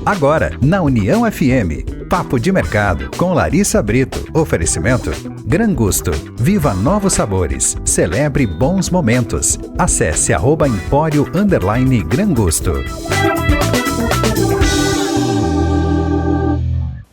Agora, na União FM, Papo de Mercado, com Larissa Brito. Oferecimento Gran Gusto. Viva novos sabores. Celebre bons momentos. Acesse @empório_Gran Gusto.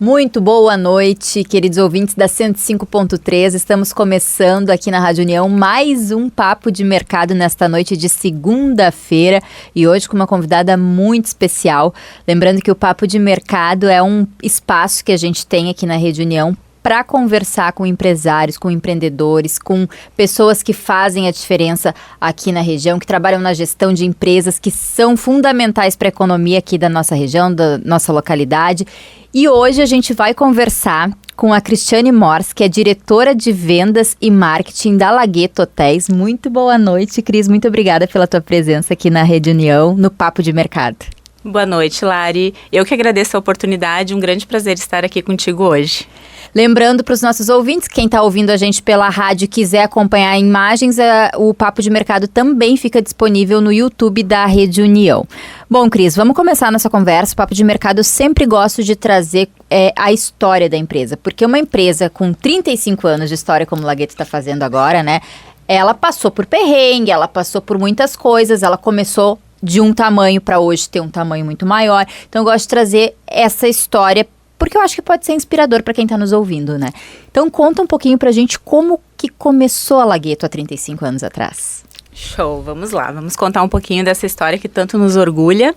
Muito boa noite, queridos ouvintes da 105.3. Estamos começando aqui na Rádio União mais um Papo de Mercado nesta noite de segunda-feira e hoje com uma convidada muito especial. Lembrando que o Papo de Mercado é um espaço que a gente tem aqui na Rede União para conversar com empresários, com empreendedores, com pessoas que fazem a diferença aqui na região, que trabalham na gestão de empresas que são fundamentais para a economia aqui da nossa região, da nossa localidade. E hoje a gente vai conversar com a Cristiane Mors, que é diretora de vendas e marketing da Lagueto Hotéis. Muito boa noite, Cris. Muito obrigada pela tua presença aqui na Rede União, no Papo de Mercado. Boa noite, Lari. Eu que agradeço a oportunidade, um grande prazer estar aqui contigo hoje. Lembrando para os nossos ouvintes, quem está ouvindo a gente pela rádio e quiser acompanhar imagens, o Papo de Mercado também fica disponível no YouTube da Rede União. Bom, Cris, vamos começar a nossa conversa. O Papo de Mercado eu sempre gosto de trazer a história da empresa, porque uma empresa com 35 anos de história, como o Lagueto está fazendo agora, né? Ela passou por perrengue, ela passou por muitas coisas, ela começou de um tamanho para hoje ter um tamanho muito maior. Então eu gosto de trazer essa história porque eu acho que pode ser inspirador para quem está nos ouvindo, né? Então conta um pouquinho pra gente como que começou a Lagueto há 35 anos atrás. Show, vamos lá, vamos contar um pouquinho dessa história que tanto nos orgulha.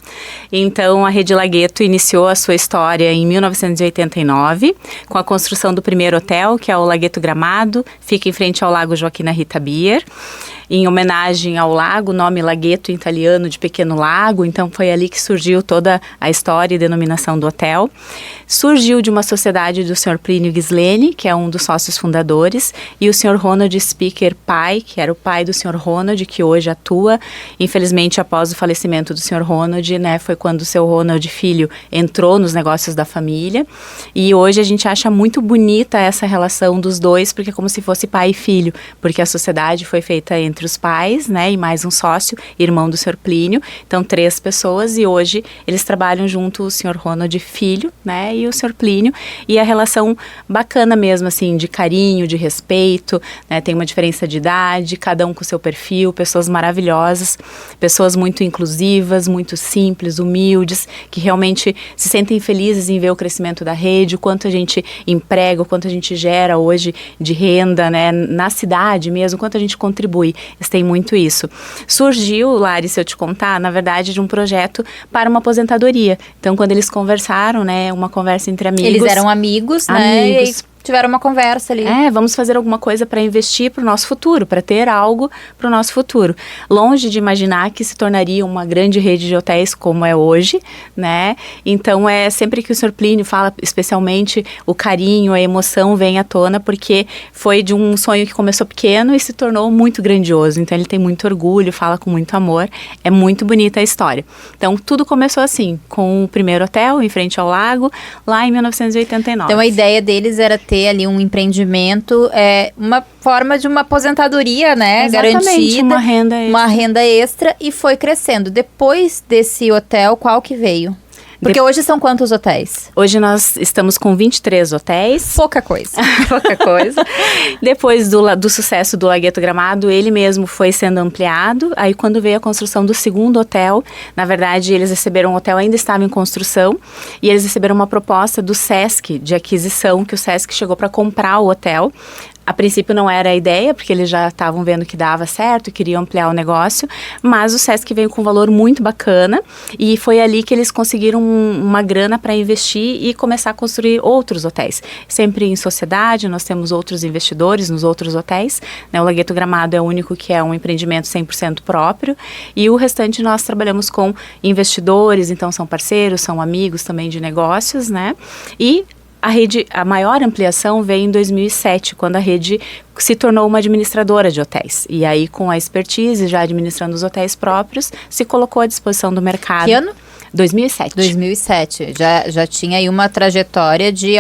Então, a Rede Lagueto iniciou a sua história em 1989, com a construção do primeiro hotel, que é o Lagueto Gramado, fica em frente ao Lago Joaquina Rita Bier. Em homenagem ao lago, o nome Lagueto em italiano de pequeno lago, então foi ali que surgiu toda a história e denominação do hotel. Surgiu de uma sociedade do Sr. Plínio Ghisleni, que é um dos sócios fundadores, e o Sr. Ronald Speaker pai, que era o pai do Sr. Ronald, que hoje atua. Infelizmente, após o falecimento do Sr. Ronald, né, foi quando o Sr. Ronald filho entrou nos negócios da família. E hoje a gente acha muito bonita essa relação dos dois, porque é como se fosse pai e filho, porque a sociedade foi feita entre os pais, né, e mais um sócio, irmão do Sr. Plínio, então 3 pessoas, e hoje eles trabalham junto, o Sr. Ronald filho, né, e o Sr. Plínio, e a relação bacana mesmo, assim, de carinho, de respeito, né, tem uma diferença de idade, cada um com o seu perfil, pessoas maravilhosas, pessoas muito inclusivas, muito simples, humildes, que realmente se sentem felizes em ver o crescimento da rede, o quanto a gente emprega, o quanto a gente gera hoje de renda, né, na cidade mesmo, o quanto a gente contribui. Eles têm muito isso. Surgiu, Lari, se eu te contar, na verdade, de um projeto para uma aposentadoria. Então, quando eles conversaram, né, uma conversa entre amigos. Eles eram amigos, né? Amigos. Tiveram uma conversa ali. Vamos fazer alguma coisa para investir para o nosso futuro, para ter algo para o nosso futuro. Longe de imaginar que se tornaria uma grande rede de hotéis como é hoje, né? Então, sempre que o Sr. Plínio fala, especialmente, o carinho, a emoção vem à tona, porque foi de um sonho que começou pequeno e se tornou muito grandioso. Então, ele tem muito orgulho, fala com muito amor. É muito bonita a história. Então, tudo começou assim, com o primeiro hotel, em frente ao lago, lá em 1989. Então, a ideia deles era ter ali um empreendimento, uma forma de uma aposentadoria, né? Exatamente, garantida, uma renda extra, e foi crescendo. Depois desse hotel, qual que veio? Porque hoje são quantos hotéis? Hoje nós estamos com 23 hotéis. Pouca coisa. Pouca coisa. Depois do sucesso do Lagueto Gramado, ele mesmo foi sendo ampliado. Aí quando veio a construção do segundo hotel, na verdade eles receberam, o hotel ainda estava em construção, e eles receberam uma proposta do Sesc de aquisição, que o Sesc chegou para comprar o hotel. A princípio não era a ideia, porque eles já estavam vendo que dava certo, queriam ampliar o negócio, mas o Sesc veio com um valor muito bacana, e foi ali que eles conseguiram uma grana para investir e começar a construir outros hotéis. Sempre em sociedade, nós temos outros investidores nos outros hotéis, né? O Lagueto Gramado é o único que é um empreendimento 100% próprio, e o restante nós trabalhamos com investidores, então são parceiros, são amigos também de negócios, né? E a maior ampliação veio em 2007, quando a rede se tornou uma administradora de hotéis. E aí, com a expertise, já administrando os hotéis próprios, se colocou à disposição do mercado. Que ano? 2007. 2007. Já tinha aí uma trajetória de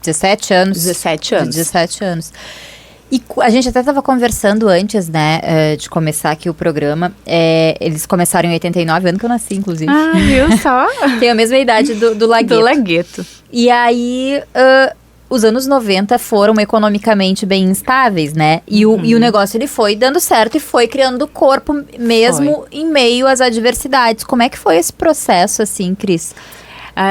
17 anos. 17 anos. 17 anos. E a gente até estava conversando antes, né, de começar aqui o programa. Eles começaram em 89, ano que eu nasci, inclusive. Ah, viu só? Tenho a mesma idade do Lagueto. Do Lagueto. E aí, os anos 90 foram economicamente bem instáveis, né? E o negócio, ele foi dando certo e foi criando corpo mesmo em meio às adversidades. Como é que foi esse processo, assim, Cris?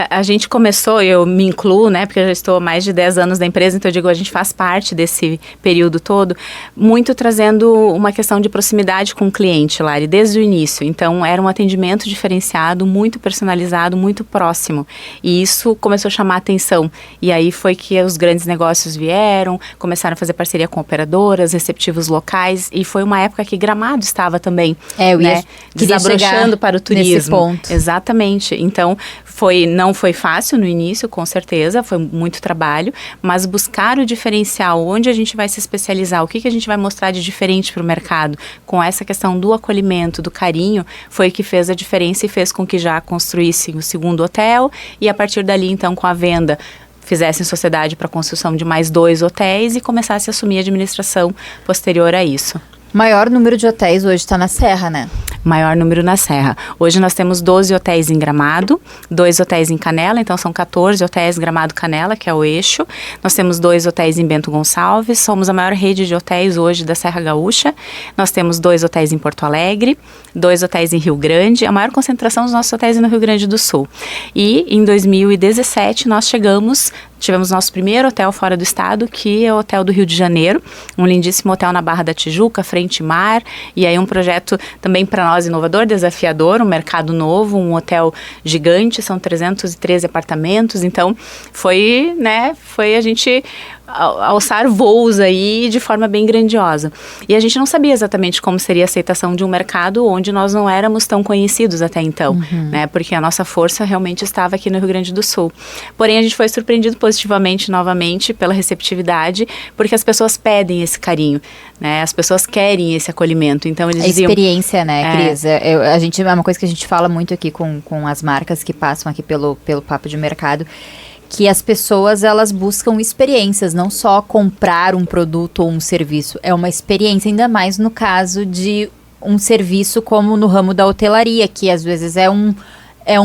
A gente começou, eu me incluo, né, porque eu já estou há mais de 10 anos da empresa, então eu digo, a gente faz parte desse período todo, muito trazendo uma questão de proximidade com o cliente, Lari, desde o início. Então, era um atendimento diferenciado, muito personalizado, muito próximo. E isso começou a chamar a atenção. E aí foi que os grandes negócios vieram, começaram a fazer parceria com operadoras, receptivos locais, e foi uma época que Gramado estava também, desabrochando para o turismo. Nesse ponto. Exatamente. Então, não foi fácil no início, com certeza, foi muito trabalho, mas buscar o diferencial, onde a gente vai se especializar, o que a gente vai mostrar de diferente para o mercado, com essa questão do acolhimento, do carinho, foi o que fez a diferença e fez com que já construísse o segundo hotel e a partir dali, então, com a venda, fizessem sociedade para a construção de mais 2 hotéis e começasse a assumir a administração posterior a isso. Maior número de hotéis hoje está na Serra, né? Maior número na Serra. Hoje nós temos 12 hotéis em Gramado, 2 hotéis em Canela, então são 14 hotéis Gramado-Canela, que é o eixo. Nós temos 2 hotéis em Bento Gonçalves, somos a maior rede de hotéis hoje da Serra Gaúcha. Nós temos 2 hotéis em Porto Alegre, 2 hotéis em Rio Grande, a maior concentração dos nossos hotéis é no Rio Grande do Sul. E em 2017 nós tivemos nosso primeiro hotel fora do estado, que é o Hotel do Rio de Janeiro, um lindíssimo hotel na Barra da Tijuca, frente mar, e aí um projeto também para nós inovador, desafiador, um mercado novo, um hotel gigante, são 313 apartamentos, então foi a gente alçar voos aí de forma bem grandiosa. E a gente não sabia exatamente como seria a aceitação de um mercado onde nós não éramos tão conhecidos até então, né? Porque a nossa força realmente estava aqui no Rio Grande do Sul. Porém, a gente foi surpreendido positivamente, novamente, pela receptividade, porque as pessoas pedem esse carinho, né? As pessoas querem esse acolhimento. Então, eles diziam... experiência, né, Cris? É uma coisa que a gente fala muito aqui com as marcas que passam aqui pelo Papo de Mercado, que as pessoas, elas buscam experiências, não só comprar um produto ou um serviço. É uma experiência, ainda mais no caso de um serviço como no ramo da hotelaria, que às vezes é um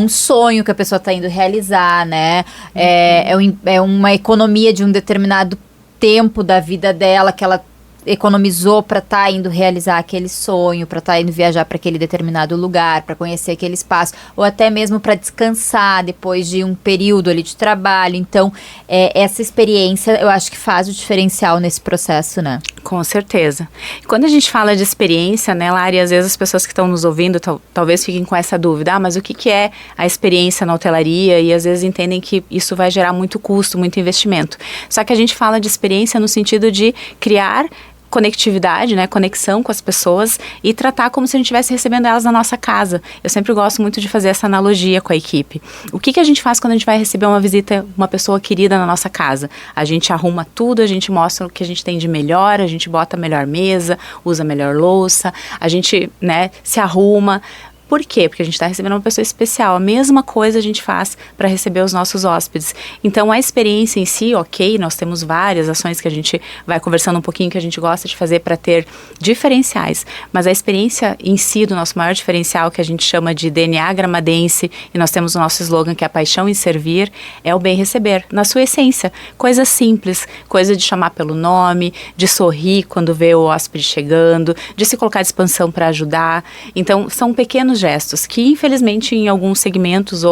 sonho que a pessoa está indo realizar, né? É uma economia de um determinado tempo da vida dela que ela economizou para estar indo realizar aquele sonho, para estar indo viajar para aquele determinado lugar, para conhecer aquele espaço, ou até mesmo para descansar depois de um período ali de trabalho. Então, essa experiência, eu acho que faz o diferencial nesse processo, né? Com certeza. Quando a gente fala de experiência, né, Lari, às vezes as pessoas que estão nos ouvindo talvez fiquem com essa dúvida, mas o que é a experiência na hotelaria? E às vezes entendem que isso vai gerar muito custo, muito investimento. Só que a gente fala de experiência no sentido de criar conectividade, né, conexão com as pessoas e tratar como se a gente estivesse recebendo elas na nossa casa. Eu sempre gosto muito de fazer essa analogia com a equipe. O que a gente faz quando a gente vai receber uma visita, uma pessoa querida na nossa casa? A gente arruma tudo, a gente mostra o que a gente tem de melhor, a gente bota a melhor mesa, usa a melhor louça, a gente, né, se arruma. Por quê? Porque a gente está recebendo uma pessoa especial. A mesma coisa a gente faz para receber os nossos hóspedes. Então, a experiência em si, ok, nós temos várias ações que a gente vai conversando um pouquinho, que a gente gosta de fazer para ter diferenciais. Mas a experiência em si, do nosso maior diferencial, que a gente chama de DNA gramadense, e nós temos o nosso slogan, que é a paixão em servir, é o bem receber, na sua essência. Coisa simples, coisa de chamar pelo nome, de sorrir quando vê o hóspede chegando, de se colocar à disposição para ajudar. Então, são pequenos gestos que, infelizmente, em alguns segmentos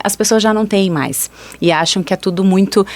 as pessoas já não têm mais e acham que é tudo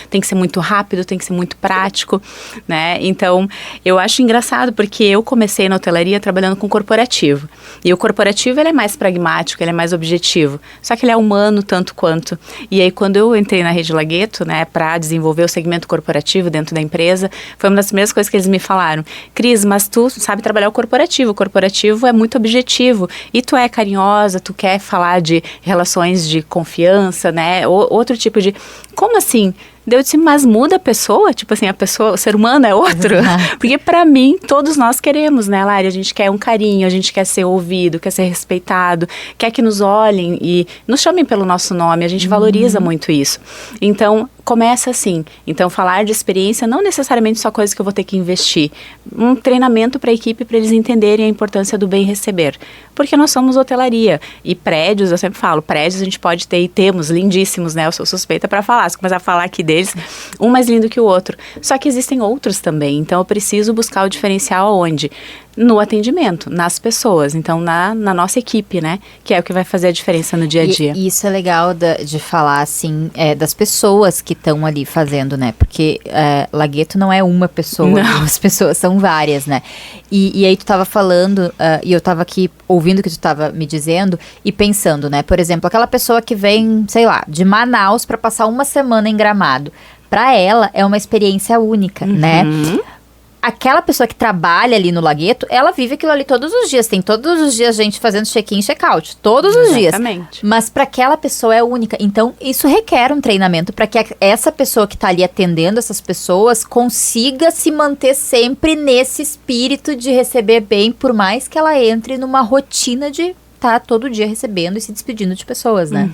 tem que ser muito rápido, tem que ser muito prático, né? Então, eu acho engraçado porque eu comecei na hotelaria trabalhando com corporativo e o corporativo, ele é mais pragmático, ele é mais objetivo, só que ele é humano tanto quanto. E aí, quando eu entrei na Rede Lagueto, né, para desenvolver o segmento corporativo dentro da empresa, foi uma das primeiras coisas que eles me falaram: Cris, mas tu sabe trabalhar o corporativo é muito objetivo e tu é carinhosa, tu quer falar de relações de confiança, né? Outro tipo de... Como assim? Eu disse, mas muda a pessoa? Tipo assim, o ser humano é outro? Porque pra mim, todos nós queremos, né, Lari? A gente quer um carinho, a gente quer ser ouvido, quer ser respeitado, quer que nos olhem e nos chamem pelo nosso nome, a gente valoriza muito isso. Então, começa assim. Então, falar de experiência não necessariamente só coisa que eu vou ter que investir. Um treinamento para a equipe, para eles entenderem a importância do bem receber. Porque nós somos hotelaria. E prédios, eu sempre falo, prédios a gente pode ter e temos, lindíssimos, né? Eu sou suspeita para falar. Se eu começar a falar aqui deles, um mais lindo que o outro. Só que existem outros também. Então, eu preciso buscar o diferencial onde? No atendimento, nas pessoas. Então, na nossa equipe, né? Que é o que vai fazer a diferença no dia a dia. E isso é legal de falar, assim, das pessoas que estão ali fazendo, né? Porque Laghetto não é uma pessoa, as pessoas são várias, né? E aí tu tava falando, e eu tava aqui ouvindo o que tu tava me dizendo e pensando, né? Por exemplo, aquela pessoa que vem, sei lá, de Manaus para passar uma semana em Gramado. Para ela, é uma experiência única, né? Aquela pessoa que trabalha ali no Laghetto, ela vive aquilo ali todos os dias. Tem todos os dias gente fazendo check-in e check-out. Todos os dias. Mas para aquela pessoa é única. Então, isso requer um treinamento para que essa pessoa que está ali atendendo essas pessoas consiga se manter sempre nesse espírito de receber bem, por mais que ela entre numa rotina de tá todo dia recebendo e se despedindo de pessoas, né?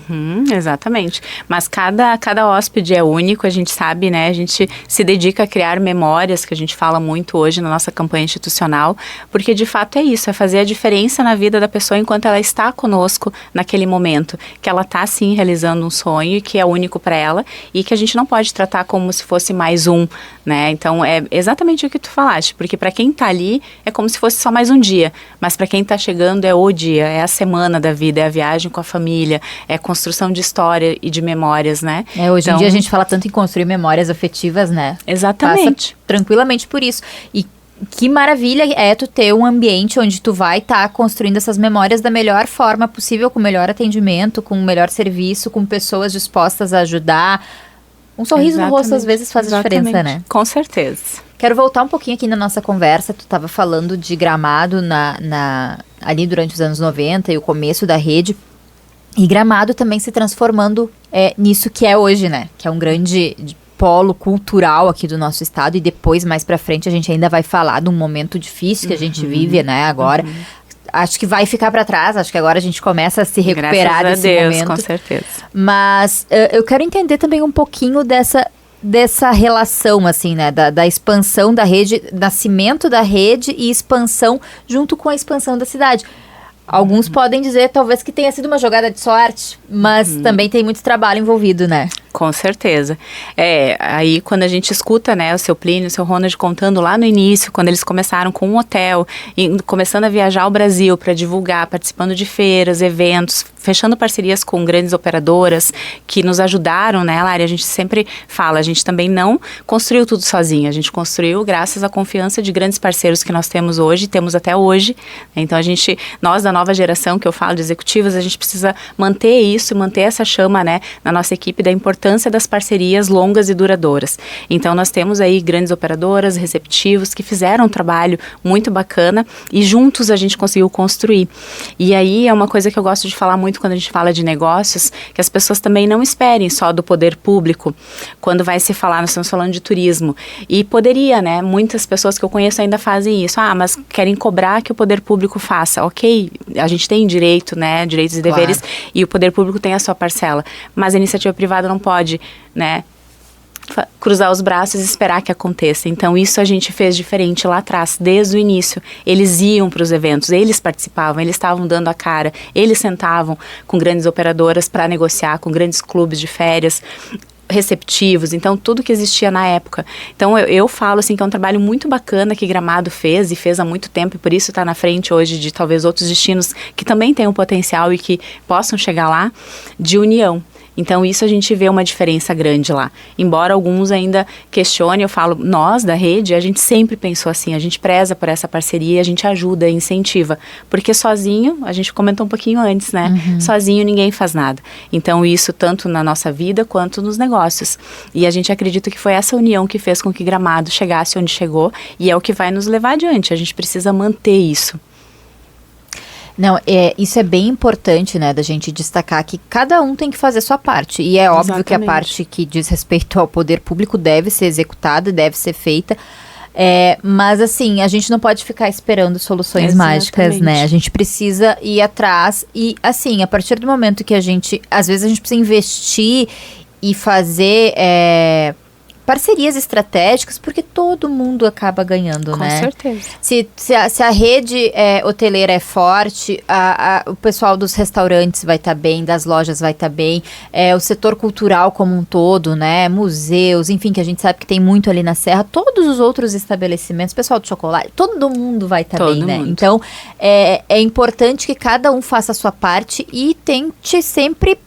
Exatamente. Mas cada hóspede é único, a gente sabe, né? A gente se dedica a criar memórias, que a gente fala muito hoje na nossa campanha institucional, porque de fato é isso, é fazer a diferença na vida da pessoa enquanto ela está conosco naquele momento, que ela está sim realizando um sonho que é único para ela e que a gente não pode tratar como se fosse mais um, né? Então é exatamente o que tu falaste, porque para quem tá ali é como se fosse só mais um dia, mas para quem tá chegando é o dia, é a semana da vida, é a viagem com a família, é a construção de história e de memórias, né? Hoje em dia a gente fala tanto em construir memórias afetivas, né? Exatamente. Passa tranquilamente por isso. E que maravilha é tu ter um ambiente onde tu vai estar construindo essas memórias da melhor forma possível, com o melhor atendimento, com o melhor serviço, com pessoas dispostas a ajudar. Um sorriso no rosto às vezes faz a diferença, né? Com certeza. Quero voltar um pouquinho aqui na nossa conversa. Tu estava falando de Gramado ali durante os anos 90 e o começo da rede. E Gramado também se transformando nisso que é hoje, né? Que é um grande polo cultural aqui do nosso estado. E depois, mais pra frente, a gente ainda vai falar de um momento difícil que a gente vive, né? Agora. Acho que vai ficar para trás, acho que agora a gente começa a se recuperar desse momento. Com certeza. Mas eu quero entender também um pouquinho dessa relação, assim, né, da expansão da rede, nascimento da rede e expansão junto com a expansão da cidade. Alguns podem dizer, talvez, que tenha sido uma jogada de sorte, mas também tem muito trabalho envolvido, né? Com certeza. Aí quando a gente escuta, né, o seu Plínio, o seu Ronald contando lá no início, quando eles começaram com um hotel, e começando a viajar ao Brasil para divulgar, participando de feiras, eventos, fechando parcerias com grandes operadoras que nos ajudaram, né, Lari? A gente sempre fala, a gente também não construiu tudo sozinha, a gente construiu graças à confiança de grandes parceiros que nós temos hoje, temos até hoje. Então nós da nova geração, que eu falo de executivas, a gente precisa manter isso, manter essa chama, né, na nossa equipe da importância das parcerias longas e duradouras. Então nós temos aí grandes operadoras, receptivos, que fizeram um trabalho muito bacana e juntos a gente conseguiu construir. E aí é uma coisa que eu gosto de falar muito quando a gente fala de negócios, que as pessoas também não esperem só do poder público quando vai se falar, nós estamos falando de turismo. E poderia, né, muitas pessoas que eu conheço ainda fazem isso, mas querem cobrar que o poder público faça. Ok, a gente tem direito, né, direitos e deveres, e o poder público tem a sua parcela, mas a iniciativa privada não pode, né, cruzar os braços e esperar que aconteça. Então isso a gente fez diferente lá atrás, desde o início. Eles iam para os eventos, eles participavam, eles estavam dando a cara, eles sentavam com grandes operadoras para negociar, com grandes clubes de férias, receptivos, então tudo que existia na época. Então eu falo assim que é um trabalho muito bacana que Gramado fez e fez há muito tempo, e por isso está na frente hoje de talvez outros destinos que também têm um potencial e que possam chegar lá, de união. Então isso a gente vê uma diferença grande lá. Embora alguns ainda questionem, eu falo, nós da rede, a gente sempre pensou assim, a gente preza por essa parceria, a gente ajuda, incentiva. Porque sozinho, a gente comentou um pouquinho antes, né? Sozinho ninguém faz nada. Então isso tanto na nossa vida quanto nos negócios. E a gente acredita que foi essa união que fez com que Gramado chegasse onde chegou e é o que vai nos levar adiante. A gente precisa manter isso. Não, isso é bem importante, né, da gente destacar que cada um tem que fazer sua parte. E é óbvio que a parte que diz respeito ao poder público deve ser executada, deve ser feita. Mas assim, a gente não pode ficar esperando soluções mágicas, né? A gente precisa ir atrás e assim, a partir do momento que às vezes a gente precisa investir e fazer parcerias estratégicas, porque todo mundo acaba ganhando, né? Com certeza. Se a rede hoteleira é forte, o pessoal dos restaurantes vai estar bem, das lojas vai estar bem, o setor cultural como um todo, né? Museus, enfim, que a gente sabe que tem muito ali na Serra, todos os outros estabelecimentos, pessoal do chocolate, todo mundo vai estar bem, né? Então, é importante que cada um faça a sua parte e tente sempre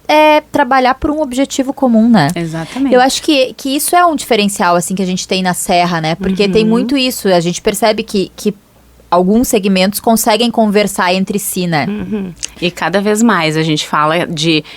trabalhar por um objetivo comum, né? Exatamente. Eu acho que isso é um diferencial, assim, que a gente tem na Serra, né? Porque tem muito isso, a gente percebe que alguns segmentos conseguem conversar entre si, né? E cada vez mais a gente fala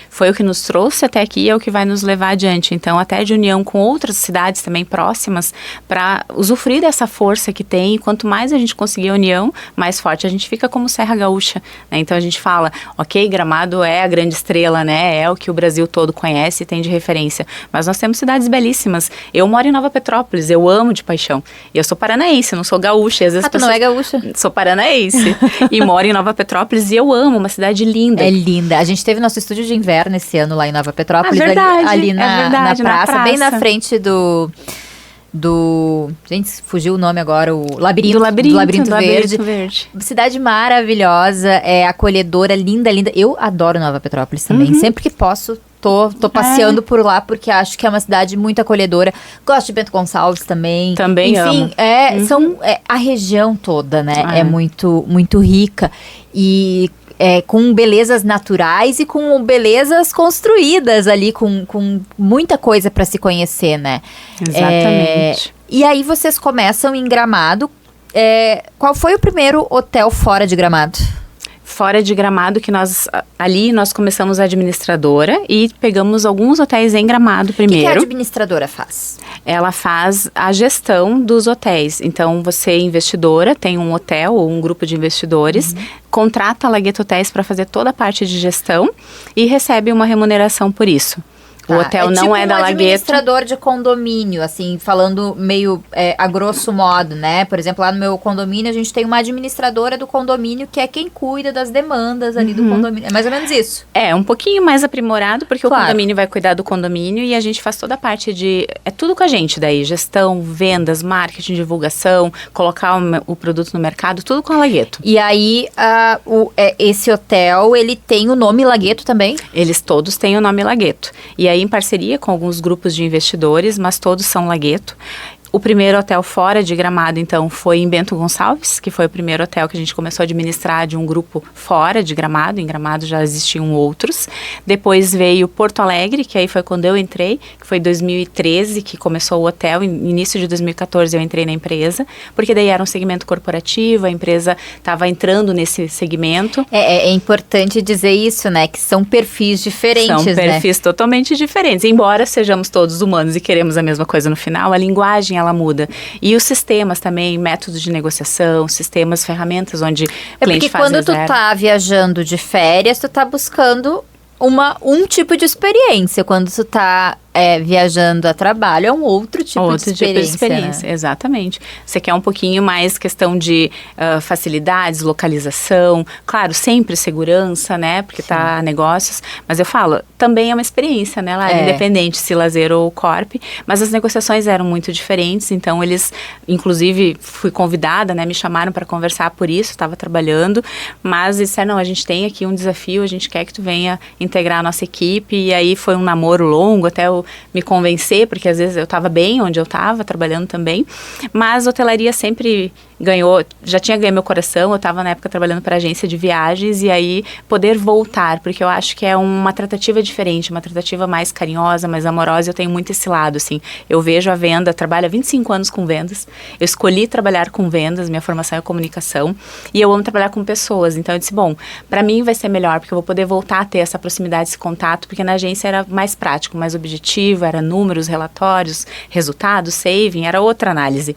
foi o que nos trouxe até aqui, é o que vai nos levar adiante. Então, até de união com outras cidades também próximas, para usufruir dessa força que tem. E quanto mais a gente conseguir a união, mais forte a gente fica como Serra Gaúcha, né? Então, a gente fala, ok, Gramado é a grande estrela, né? É o que o Brasil todo conhece e tem de referência. Mas nós temos cidades belíssimas. Eu moro em Nova Petrópolis, eu amo de paixão. E eu sou paranaense, não sou gaúcha. Às vezes tu não é gaúcha? Sou paranaense e moro em Nova Petrópolis e eu amo, uma cidade linda. É linda. A gente teve nosso estúdio de inverno esse ano lá em Nova Petrópolis, ali na praça, bem na frente do... Gente, fugiu o nome agora, o Labirinto, do Labirinto Verde. Cidade maravilhosa, acolhedora, linda. Eu adoro Nova Petrópolis também. Sempre que posso, tô passeando por lá, porque acho que é uma cidade muito acolhedora. Gosto de Bento Gonçalves também. Também amo. São a região toda, né? É muito, muito rica. E com belezas naturais e com belezas construídas ali, com muita coisa para se conhecer, né? Exatamente. E aí vocês começam em Gramado. Qual foi o primeiro hotel fora de Gramado? Fora de Gramado, que nós começamos a administradora e pegamos alguns hotéis em Gramado primeiro. O que a administradora faz? Ela faz a gestão dos hotéis. Então, você, investidora, tem um hotel ou um grupo de investidores, contrata a Lagueto Hotéis para fazer toda a parte de gestão e recebe uma remuneração por isso. O hotel não é da Lagueto. Administrador de condomínio, assim, falando meio a grosso modo, né? Por exemplo, lá no meu condomínio, a gente tem uma administradora do condomínio que é quem cuida das demandas ali do condomínio. É mais ou menos isso. É um pouquinho mais aprimorado, porque o condomínio vai cuidar do condomínio e a gente faz toda a parte de... É tudo com a gente daí. Gestão, vendas, marketing, divulgação, colocar o produto no mercado, tudo com a Lagueto. E aí, esse hotel, ele tem o nome Lagueto também? Eles todos têm o nome Lagueto. E aí, em parceria com alguns grupos de investidores, mas todos são Lagueto. O primeiro hotel fora de Gramado, então, foi em Bento Gonçalves, que foi o primeiro hotel que a gente começou a administrar de um grupo fora de Gramado. Em Gramado já existiam outros. Depois veio Porto Alegre, que aí foi quando eu entrei, que foi em 2013 que começou o hotel. Início de 2014 eu entrei na empresa, porque daí era um segmento corporativo, a empresa estava entrando nesse segmento. É importante dizer isso, né? Que são perfis diferentes, São perfis totalmente diferentes. Embora sejamos todos humanos e queremos a mesma coisa no final, a linguagem ela muda. E os sistemas também, métodos de negociação, sistemas, ferramentas onde o cliente faz reserva. Porque quando tu tá viajando de férias, tu tá buscando um tipo de experiência. Quando tu tá viajando a trabalho, é um outro tipo de experiência. Né? Exatamente. Você quer um pouquinho mais questão de facilidades, localização, claro, sempre segurança, né? Porque tá negócios, mas eu falo, também é uma experiência, né? Lá, independente se lazer ou corp, mas as negociações eram muito diferentes, então eles, inclusive, fui convidada, né? Me chamaram para conversar por isso, estava trabalhando, mas disseram, não, a gente tem aqui um desafio, a gente quer que tu venha integrar a nossa equipe, e aí foi um namoro longo, até eu me convencer, porque às vezes eu estava bem onde eu estava, trabalhando também, mas a hotelaria sempre ganhou, já tinha ganho meu coração, eu estava na época trabalhando para agência de viagens, e aí poder voltar, porque eu acho que é uma tratativa diferente, uma tratativa mais carinhosa, mais amorosa, eu tenho muito esse lado, assim, eu vejo a venda, trabalho há 25 anos com vendas, eu escolhi trabalhar com vendas, minha formação é comunicação, e eu amo trabalhar com pessoas, então eu disse, bom, para mim vai ser melhor, porque eu vou poder voltar a ter essa proximidade, esse contato, porque na agência era mais prático, mais objetivo, era números, relatórios, resultados, saving, era outra análise.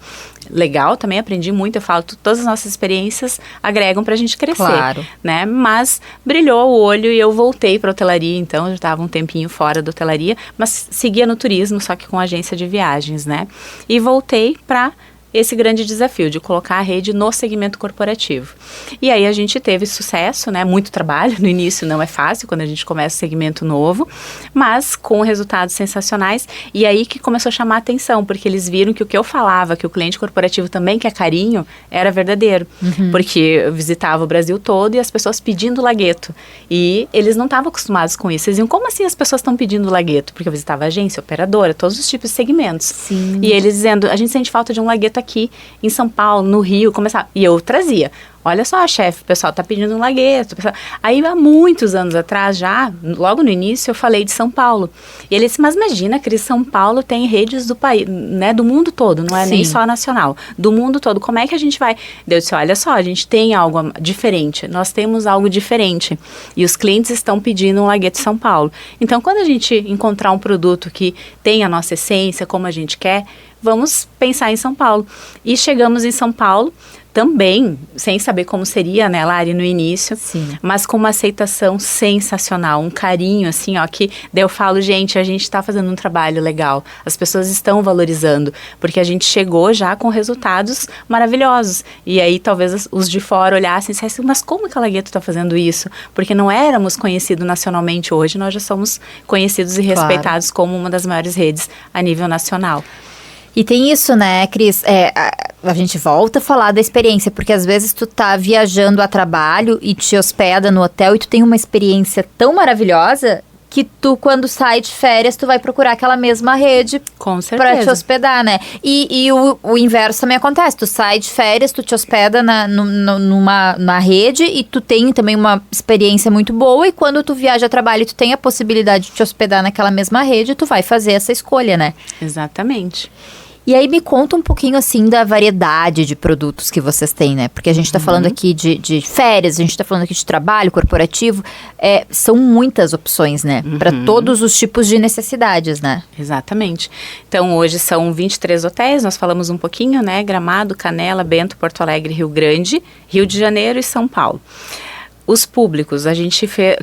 Legal, também aprendi muito, eu falo, todas as nossas experiências agregam pra gente crescer, claro, né? Mas brilhou o olho e eu voltei pra hotelaria, então eu já estava um tempinho fora da hotelaria, mas seguia no turismo, só que com agência de viagens, né? E voltei pra esse grande desafio de colocar a rede no segmento corporativo. E aí a gente teve sucesso, né? Muito trabalho, no início não é fácil quando a gente começa um segmento novo, mas com resultados sensacionais, e aí que começou a chamar a atenção, porque eles viram que o que eu falava, que o cliente corporativo também quer carinho, era verdadeiro, porque eu visitava o Brasil todo e as pessoas pedindo lagueto, e eles não estavam acostumados com isso. Eles diziam, como assim as pessoas estão pedindo lagueto? Porque eu visitava agência, operadora, todos os tipos de segmentos. Sim. E eles dizendo, a gente sente falta de um lagueto aqui em São Paulo, no Rio, começar. E eu trazia. Olha só, chefe, o pessoal tá pedindo um lagueto. Aí, há muitos anos atrás, já, logo no início, eu falei de São Paulo. E ele disse, mas imagina, Cris, São Paulo tem redes do país, né, do mundo todo, não é nem só nacional, do mundo todo. Como é que a gente vai? Eu disse, olha só, a gente tem algo diferente, nós temos algo diferente. E os clientes estão pedindo um lagueto São Paulo. Então, quando a gente encontrar um produto que tem a nossa essência, como a gente quer, vamos pensar em São Paulo. E chegamos em São Paulo, também, sem saber como seria, né, Lari, no início, mas com uma aceitação sensacional, um carinho, assim, ó, que daí eu falo, gente, a gente está fazendo um trabalho legal, as pessoas estão valorizando, porque a gente chegou já com resultados maravilhosos, e aí talvez os de fora olhassem e dissessem, mas como que a Lagueto está fazendo isso? Porque não éramos conhecidos nacionalmente, hoje nós já somos conhecidos e respeitados como uma das maiores redes a nível nacional. E tem isso, né, Cris? A gente volta a falar da experiência, porque às vezes tu tá viajando a trabalho e te hospeda no hotel e tu tem uma experiência tão maravilhosa que tu, quando sai de férias, tu vai procurar aquela mesma rede para te hospedar, né? E o inverso também acontece. Tu sai de férias, tu te hospeda na rede e tu tem também uma experiência muito boa, e quando tu viaja a trabalho e tu tem a possibilidade de te hospedar naquela mesma rede, tu vai fazer essa escolha, né? Exatamente. E aí me conta um pouquinho, assim, da variedade de produtos que vocês têm, né? Porque a gente tá falando aqui de férias, a gente tá falando aqui de trabalho corporativo. São muitas opções, né? Para todos os tipos de necessidades, né? Exatamente. Então, hoje são 23 hotéis, nós falamos um pouquinho, né? Gramado, Canela, Bento, Porto Alegre, Rio Grande, Rio de Janeiro e São Paulo. Os públicos, o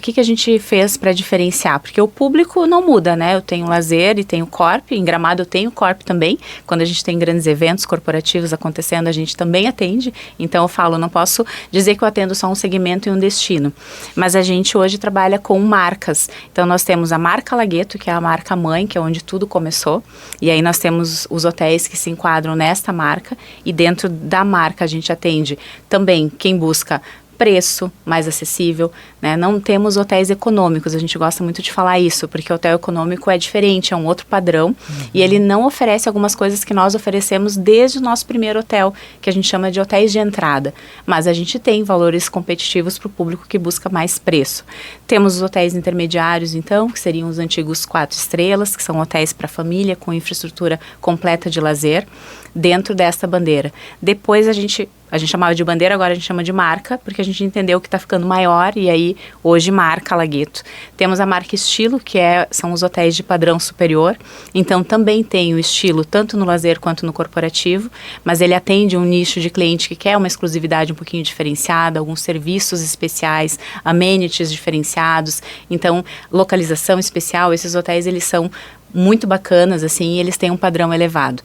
que a gente fez para diferenciar? Porque o público não muda, né? Eu tenho lazer e tenho corp, em Gramado eu tenho corp também. Quando a gente tem grandes eventos corporativos acontecendo, a gente também atende. Então eu falo, não posso dizer que eu atendo só um segmento e um destino. Mas a gente hoje trabalha com marcas. Então nós temos a marca Lagueto, que é a marca mãe, que é onde tudo começou. E aí nós temos os hotéis que se enquadram nesta marca. E dentro da marca a gente atende também quem busca preço mais acessível, né? Não temos hotéis econômicos, a gente gosta muito de falar isso, porque o hotel econômico é diferente, é um outro padrão, e ele não oferece algumas coisas que nós oferecemos desde o nosso primeiro hotel, que a gente chama de hotéis de entrada, mas a gente tem valores competitivos para o público que busca mais preço. Temos os hotéis intermediários, então, que seriam os antigos 4 estrelas, que são hotéis para família, com infraestrutura completa de lazer, dentro desta bandeira. Depois a gente chamava de bandeira, agora a gente chama de marca, porque a gente entendeu que está ficando maior, e aí hoje marca Lagueto. Temos a marca Estilo, que são os hotéis de padrão superior, então também tem o estilo tanto no lazer quanto no corporativo, mas ele atende um nicho de cliente que quer uma exclusividade um pouquinho diferenciada, alguns serviços especiais, amenities diferenciados, então localização especial. Esses hotéis eles são muito bacanas, assim, e eles têm um padrão elevado.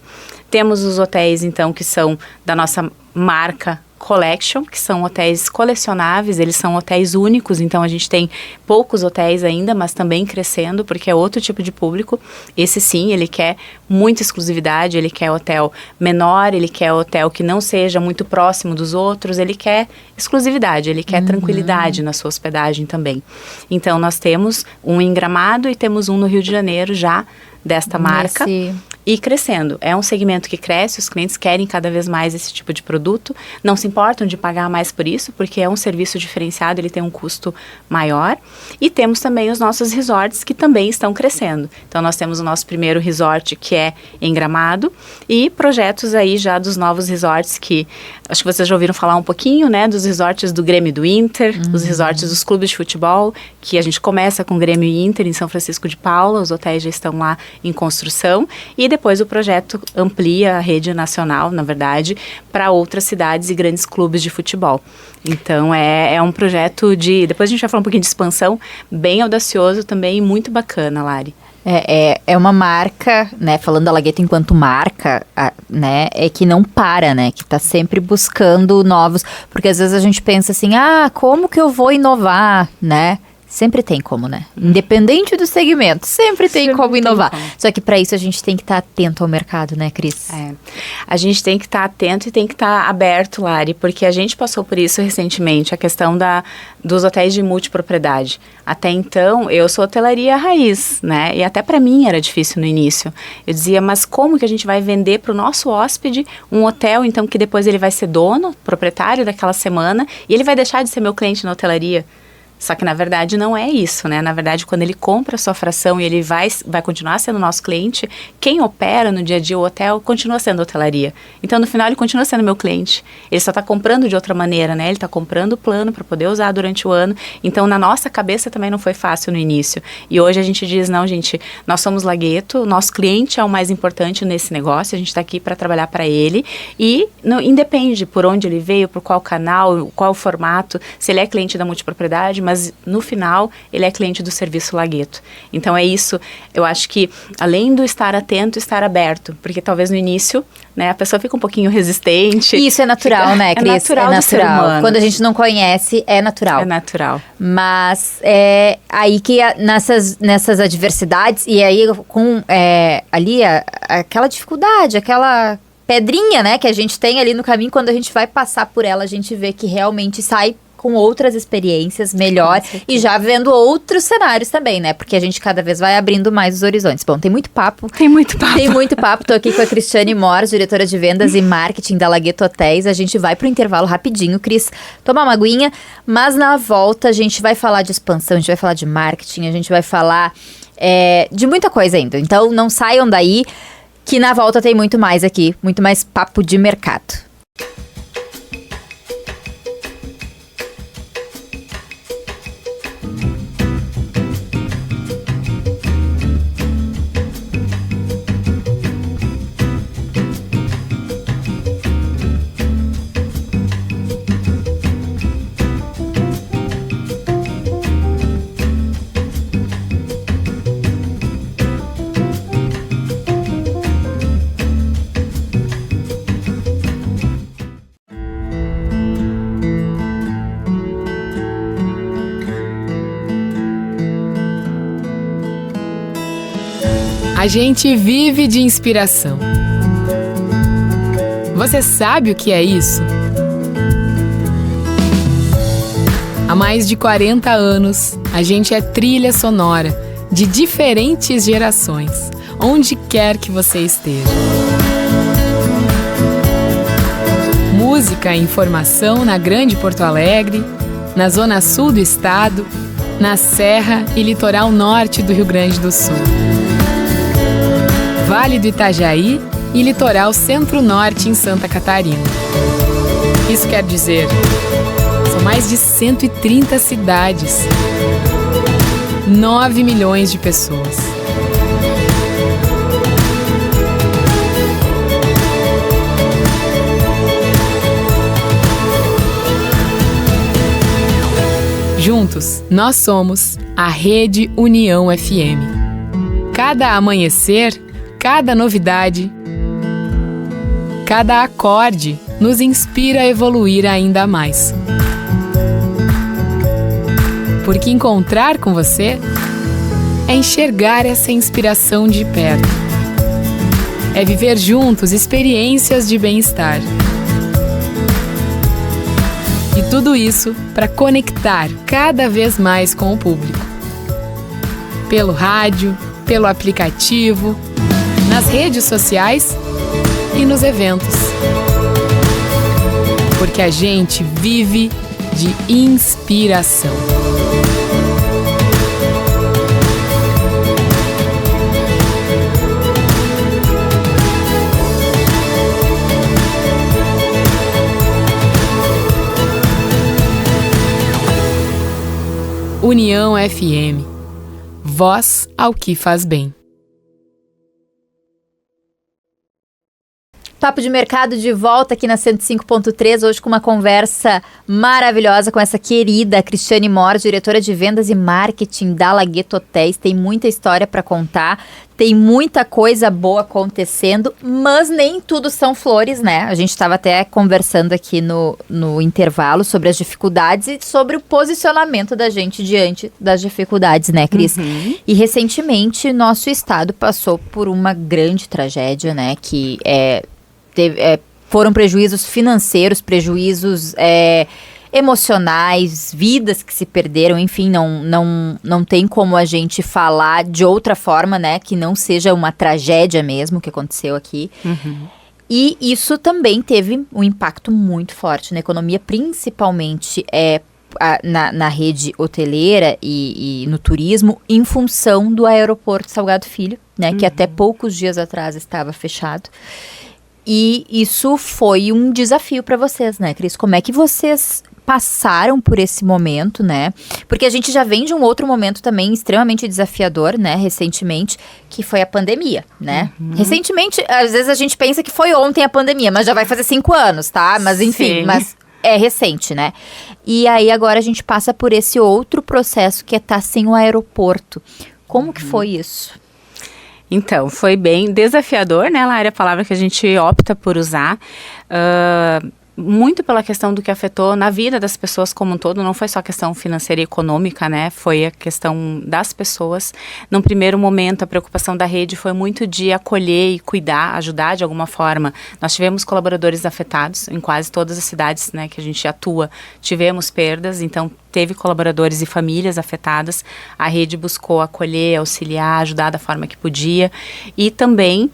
Temos os hotéis, então, que são da nossa marca Collection, que são hotéis colecionáveis, eles são hotéis únicos, então a gente tem poucos hotéis ainda, mas também crescendo, porque é outro tipo de público. Esse sim, ele quer muita exclusividade, ele quer hotel menor, ele quer hotel que não seja muito próximo dos outros, ele quer exclusividade, ele quer tranquilidade na sua hospedagem também. Então nós temos um em Gramado e temos um no Rio de Janeiro já desta marca. E crescendo. É um segmento que cresce, os clientes querem cada vez mais esse tipo de produto, não se importam de pagar mais por isso, porque é um serviço diferenciado, ele tem um custo maior. E temos também os nossos resorts, que também estão crescendo. Então nós temos o nosso primeiro resort, que é em Gramado, e projetos aí já dos novos resorts, que acho que vocês já ouviram falar um pouquinho, né, dos resorts do Grêmio e do Inter, os resorts dos clubes de futebol, que a gente começa com Grêmio e Inter em São Francisco de Paula, os hotéis já estão lá em construção, e depois o projeto amplia a rede nacional, na verdade, para outras cidades e grandes clubes de futebol. Então, é um projeto depois a gente vai falar um pouquinho de expansão, bem audacioso também e muito bacana, Lari. É uma marca, né? Falando da Laghetto enquanto marca, né? É que não para, né? Que tá sempre buscando novos. Porque às vezes a gente pensa assim, como que eu vou inovar, né? Sempre tem como, né? Independente do segmento, sempre tem como inovar. Só que para isso a gente tem que estar atento ao mercado, né, Cris? A gente tem que estar atento e tem que estar aberto, Lari, porque a gente passou por isso recentemente, a questão dos hotéis de multipropriedade. Até então, eu sou hotelaria raiz, né? E até para mim era difícil no início. Eu dizia, mas como que a gente vai vender para o nosso hóspede um hotel, então, que depois ele vai ser dono, proprietário daquela semana, e ele vai deixar de ser meu cliente na hotelaria? Só que, na verdade, não é isso, né? Na verdade, quando ele compra a sua fração e ele vai continuar sendo nosso cliente, quem opera no dia a dia o hotel continua sendo a hotelaria. Então, no final, ele continua sendo meu cliente. Ele só está comprando de outra maneira, né? Ele está comprando o plano para poder usar durante o ano. Então, na nossa cabeça também não foi fácil no início. E hoje a gente diz, não, gente, nós somos Laghetto, nosso cliente é o mais importante nesse negócio, a gente está aqui para trabalhar para ele. E independe por onde ele veio, por qual canal, qual o formato, se ele é cliente da multipropriedade, mas no final ele é cliente do serviço Laghetto. Então é isso, eu acho que além do estar atento, estar aberto, porque talvez no início, né, a pessoa fica um pouquinho resistente. Isso é natural, né, Cris? É natural do ser humano. Quando a gente não conhece, é natural. É natural. Mas é aí que nessas adversidades, e aí com ali aquela dificuldade, aquela pedrinha, né, que a gente tem ali no caminho, quando a gente vai passar por ela, a gente vê que realmente sai com outras experiências melhor e já vendo outros cenários também, né? Porque a gente cada vez vai abrindo mais os horizontes. Bom, tem muito papo. Tem muito papo. Tô aqui com a Cristiane Mors, diretora de vendas e marketing da Laghetto Hotéis. A gente vai pro intervalo rapidinho, Cris, tomar uma aguinha, mas na volta a gente vai falar de expansão, a gente vai falar de marketing, a gente vai falar de muita coisa ainda. Então não saiam daí, que na volta tem muito mais aqui, muito mais papo de mercado. A gente vive de inspiração. Você sabe o que é isso? Há mais de 40 anos, a gente é trilha sonora de diferentes gerações, onde quer que você esteja. Música e informação na Grande Porto Alegre, na Zona Sul do estado, na Serra e Litoral Norte do Rio Grande do Sul. Vale do Itajaí e Litoral Centro-Norte em Santa Catarina. Isso quer dizer, são mais de 130 cidades, 9 milhões de pessoas. Juntos, nós somos a Rede União FM. Cada amanhecer, cada novidade, cada acorde nos inspira a evoluir ainda mais. Porque encontrar com você é enxergar essa inspiração de perto. É viver juntos experiências de bem-estar. E tudo isso para conectar cada vez mais com o público. Pelo rádio, pelo aplicativo, nas redes sociais e nos eventos. Porque a gente vive de inspiração. União FM. Voz ao que faz bem. Papo de Mercado de volta aqui na 105.3, hoje com uma conversa maravilhosa com essa querida Cristiane Mor, diretora de vendas e marketing da Lagueto Hotéis. Tem muita história para contar, tem muita coisa boa acontecendo, mas nem tudo são flores, né? A gente estava até conversando aqui no intervalo sobre as dificuldades e sobre o posicionamento da gente diante das dificuldades, né, Cris? E recentemente nosso estado passou por uma grande tragédia, né, que foram prejuízos financeiros, prejuízos emocionais, vidas que se perderam, enfim, não tem como a gente falar de outra forma, né, que não seja uma tragédia mesmo que aconteceu aqui. E isso também teve um impacto muito forte na economia, principalmente na rede hoteleira e no turismo, em função do aeroporto Salgado Filho, né, que até poucos dias atrás estava fechado. E isso foi um desafio para vocês, né, Cris? Como é que vocês passaram por esse momento, né? Porque a gente já vem de um outro momento também extremamente desafiador, né, recentemente, que foi a pandemia, né? Recentemente, às vezes a gente pensa que foi ontem a pandemia, mas já vai fazer 5 anos, tá? Mas enfim, mas é recente, né? E aí agora a gente passa por esse outro processo que é estar sem o aeroporto. Como que foi isso? Então, foi bem desafiador, né, Lari, a palavra que a gente opta por usar, muito pela questão do que afetou na vida das pessoas como um todo, não foi só a questão financeira e econômica, né, foi a questão das pessoas. Num primeiro momento, a preocupação da rede foi muito de acolher e cuidar, ajudar de alguma forma. Nós tivemos colaboradores afetados em quase todas as cidades, né, que a gente atua, tivemos perdas, então teve colaboradores e famílias afetadas. A rede buscou acolher, auxiliar, ajudar da forma que podia e também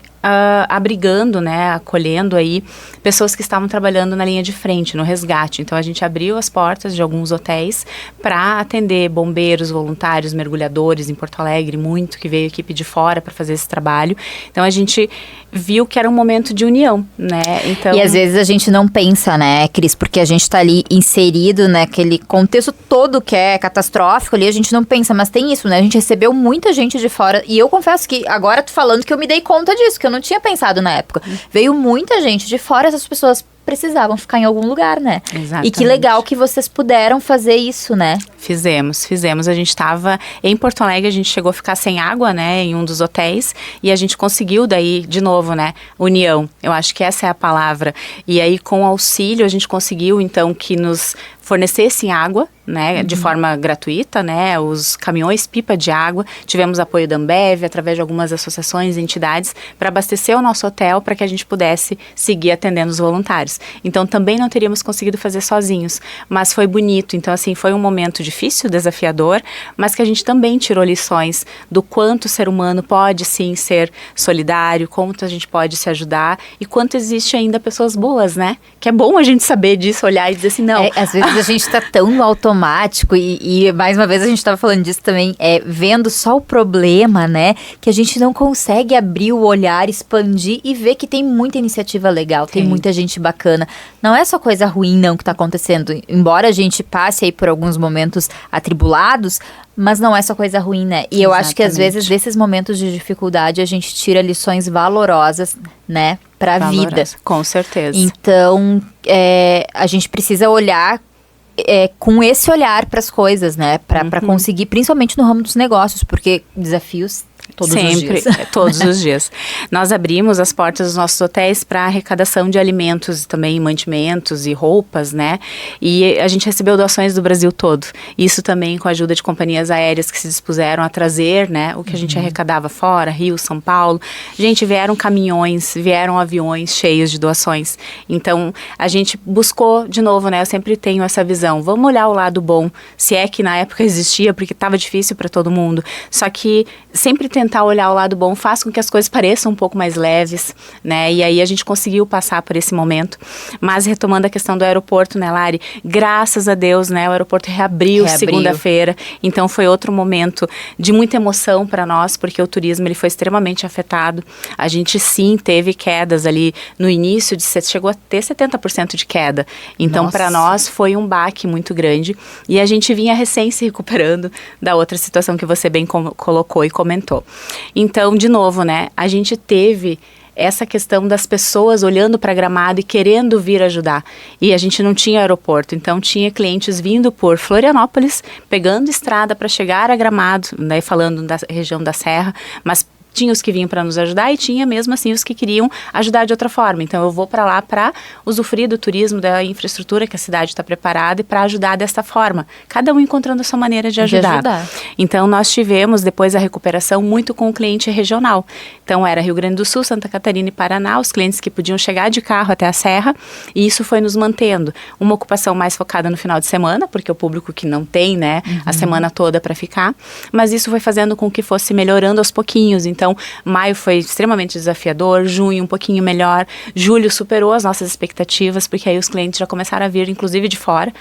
abrigando, né, acolhendo aí pessoas que estavam trabalhando na linha de frente, no resgate. Então a gente abriu as portas de alguns hotéis para atender bombeiros, voluntários, mergulhadores em Porto Alegre, muito que veio equipe de fora para fazer esse trabalho. Então a gente viu que era um momento de união, né? Então, e às vezes a gente não pensa, né, Cris, porque a gente tá ali inserido naquele contexto todo que é catastrófico ali, a gente não pensa, mas tem isso, né? A gente recebeu muita gente de fora e eu confesso que agora tô falando que eu me dei conta disso, que eu não tinha pensado na época. Veio muita gente de fora, essas pessoas precisavam ficar em algum lugar, né? Exatamente. E que legal que vocês puderam fazer isso, né? Fizemos. A gente estava em Porto Alegre, a gente chegou a ficar sem água, né, em um dos hotéis, e a gente conseguiu daí, de novo, né, união. Eu acho que essa é a palavra. E aí, com auxílio, a gente conseguiu, então, que nos fornecessem água, né, de forma gratuita, né, os caminhões pipa de água. Tivemos apoio da Ambev, através de algumas associações e entidades, para abastecer o nosso hotel, para que a gente pudesse seguir atendendo os voluntários. Então, também não teríamos conseguido fazer sozinhos, mas foi bonito. Então, assim, foi um momento difícil, desafiador, mas que a gente também tirou lições do quanto o ser humano pode, sim, ser solidário, quanto a gente pode se ajudar e quanto existe ainda pessoas boas, né? Que é bom a gente saber disso, olhar e dizer assim, não. Às vezes a gente tá tão no automático e mais uma vez a gente tava falando disso também, vendo só o problema, né? Que a gente não consegue abrir o olhar, expandir e ver que tem muita iniciativa legal, tem muita gente bacana. Não é só coisa ruim, não, que tá acontecendo. Embora a gente passe aí por alguns momentos atribulados, mas não é só coisa ruim, né? E eu acho que às vezes desses momentos de dificuldade a gente tira lições valorosas, né? Pra vida. Com certeza. Então, a gente precisa olhar com esse olhar para as coisas, né? Para conseguir, principalmente no ramo dos negócios, porque desafios todos os dias. Todos os dias. Nós abrimos as portas dos nossos hotéis para arrecadação de alimentos, também mantimentos e roupas, né? E a gente recebeu doações do Brasil todo. Isso também com a ajuda de companhias aéreas que se dispuseram a trazer, né? O que a gente arrecadava fora, Rio, São Paulo. Gente, vieram caminhões, vieram aviões cheios de doações. Então, a gente buscou, de novo, né? Eu sempre tenho essa visão. Vamos olhar o lado bom, se é que na época existia, porque estava difícil para todo mundo. Só que sempre tentar olhar o lado bom faz com que as coisas pareçam um pouco mais leves, né? E aí a gente conseguiu passar por esse momento. Mas retomando a questão do aeroporto, né, Lari? Graças a Deus, né? O aeroporto reabriu. Segunda-feira. Então foi outro momento de muita emoção para nós, porque o turismo ele foi extremamente afetado. A gente sim teve quedas ali no início, chegou a ter 70% de queda. Então para nós foi um baque muito grande. E a gente vinha recém se recuperando da outra situação que você bem colocou e comentou. Então, de novo, né, a gente teve essa questão das pessoas olhando para Gramado e querendo vir ajudar. E a gente não tinha aeroporto, então tinha clientes vindo por Florianópolis, pegando estrada para chegar a Gramado, né, falando da região da Serra, mas tinha os que vinham para nos ajudar e tinha mesmo assim os que queriam ajudar de outra forma. Então eu vou para lá para usufruir do turismo, da infraestrutura que a cidade está preparada e para ajudar desta forma. Cada um encontrando a sua maneira de ajudar. Então nós tivemos depois a recuperação muito com o cliente regional. Então era Rio Grande do Sul, Santa Catarina e Paraná, os clientes que podiam chegar de carro até a Serra, e isso foi nos mantendo. Uma ocupação mais focada no final de semana, porque o público que não tem, né, a semana toda para ficar, mas isso foi fazendo com que fosse melhorando aos pouquinhos. Então, maio foi extremamente desafiador, junho um pouquinho melhor, julho superou as nossas expectativas, porque aí os clientes já começaram a vir, inclusive de fora,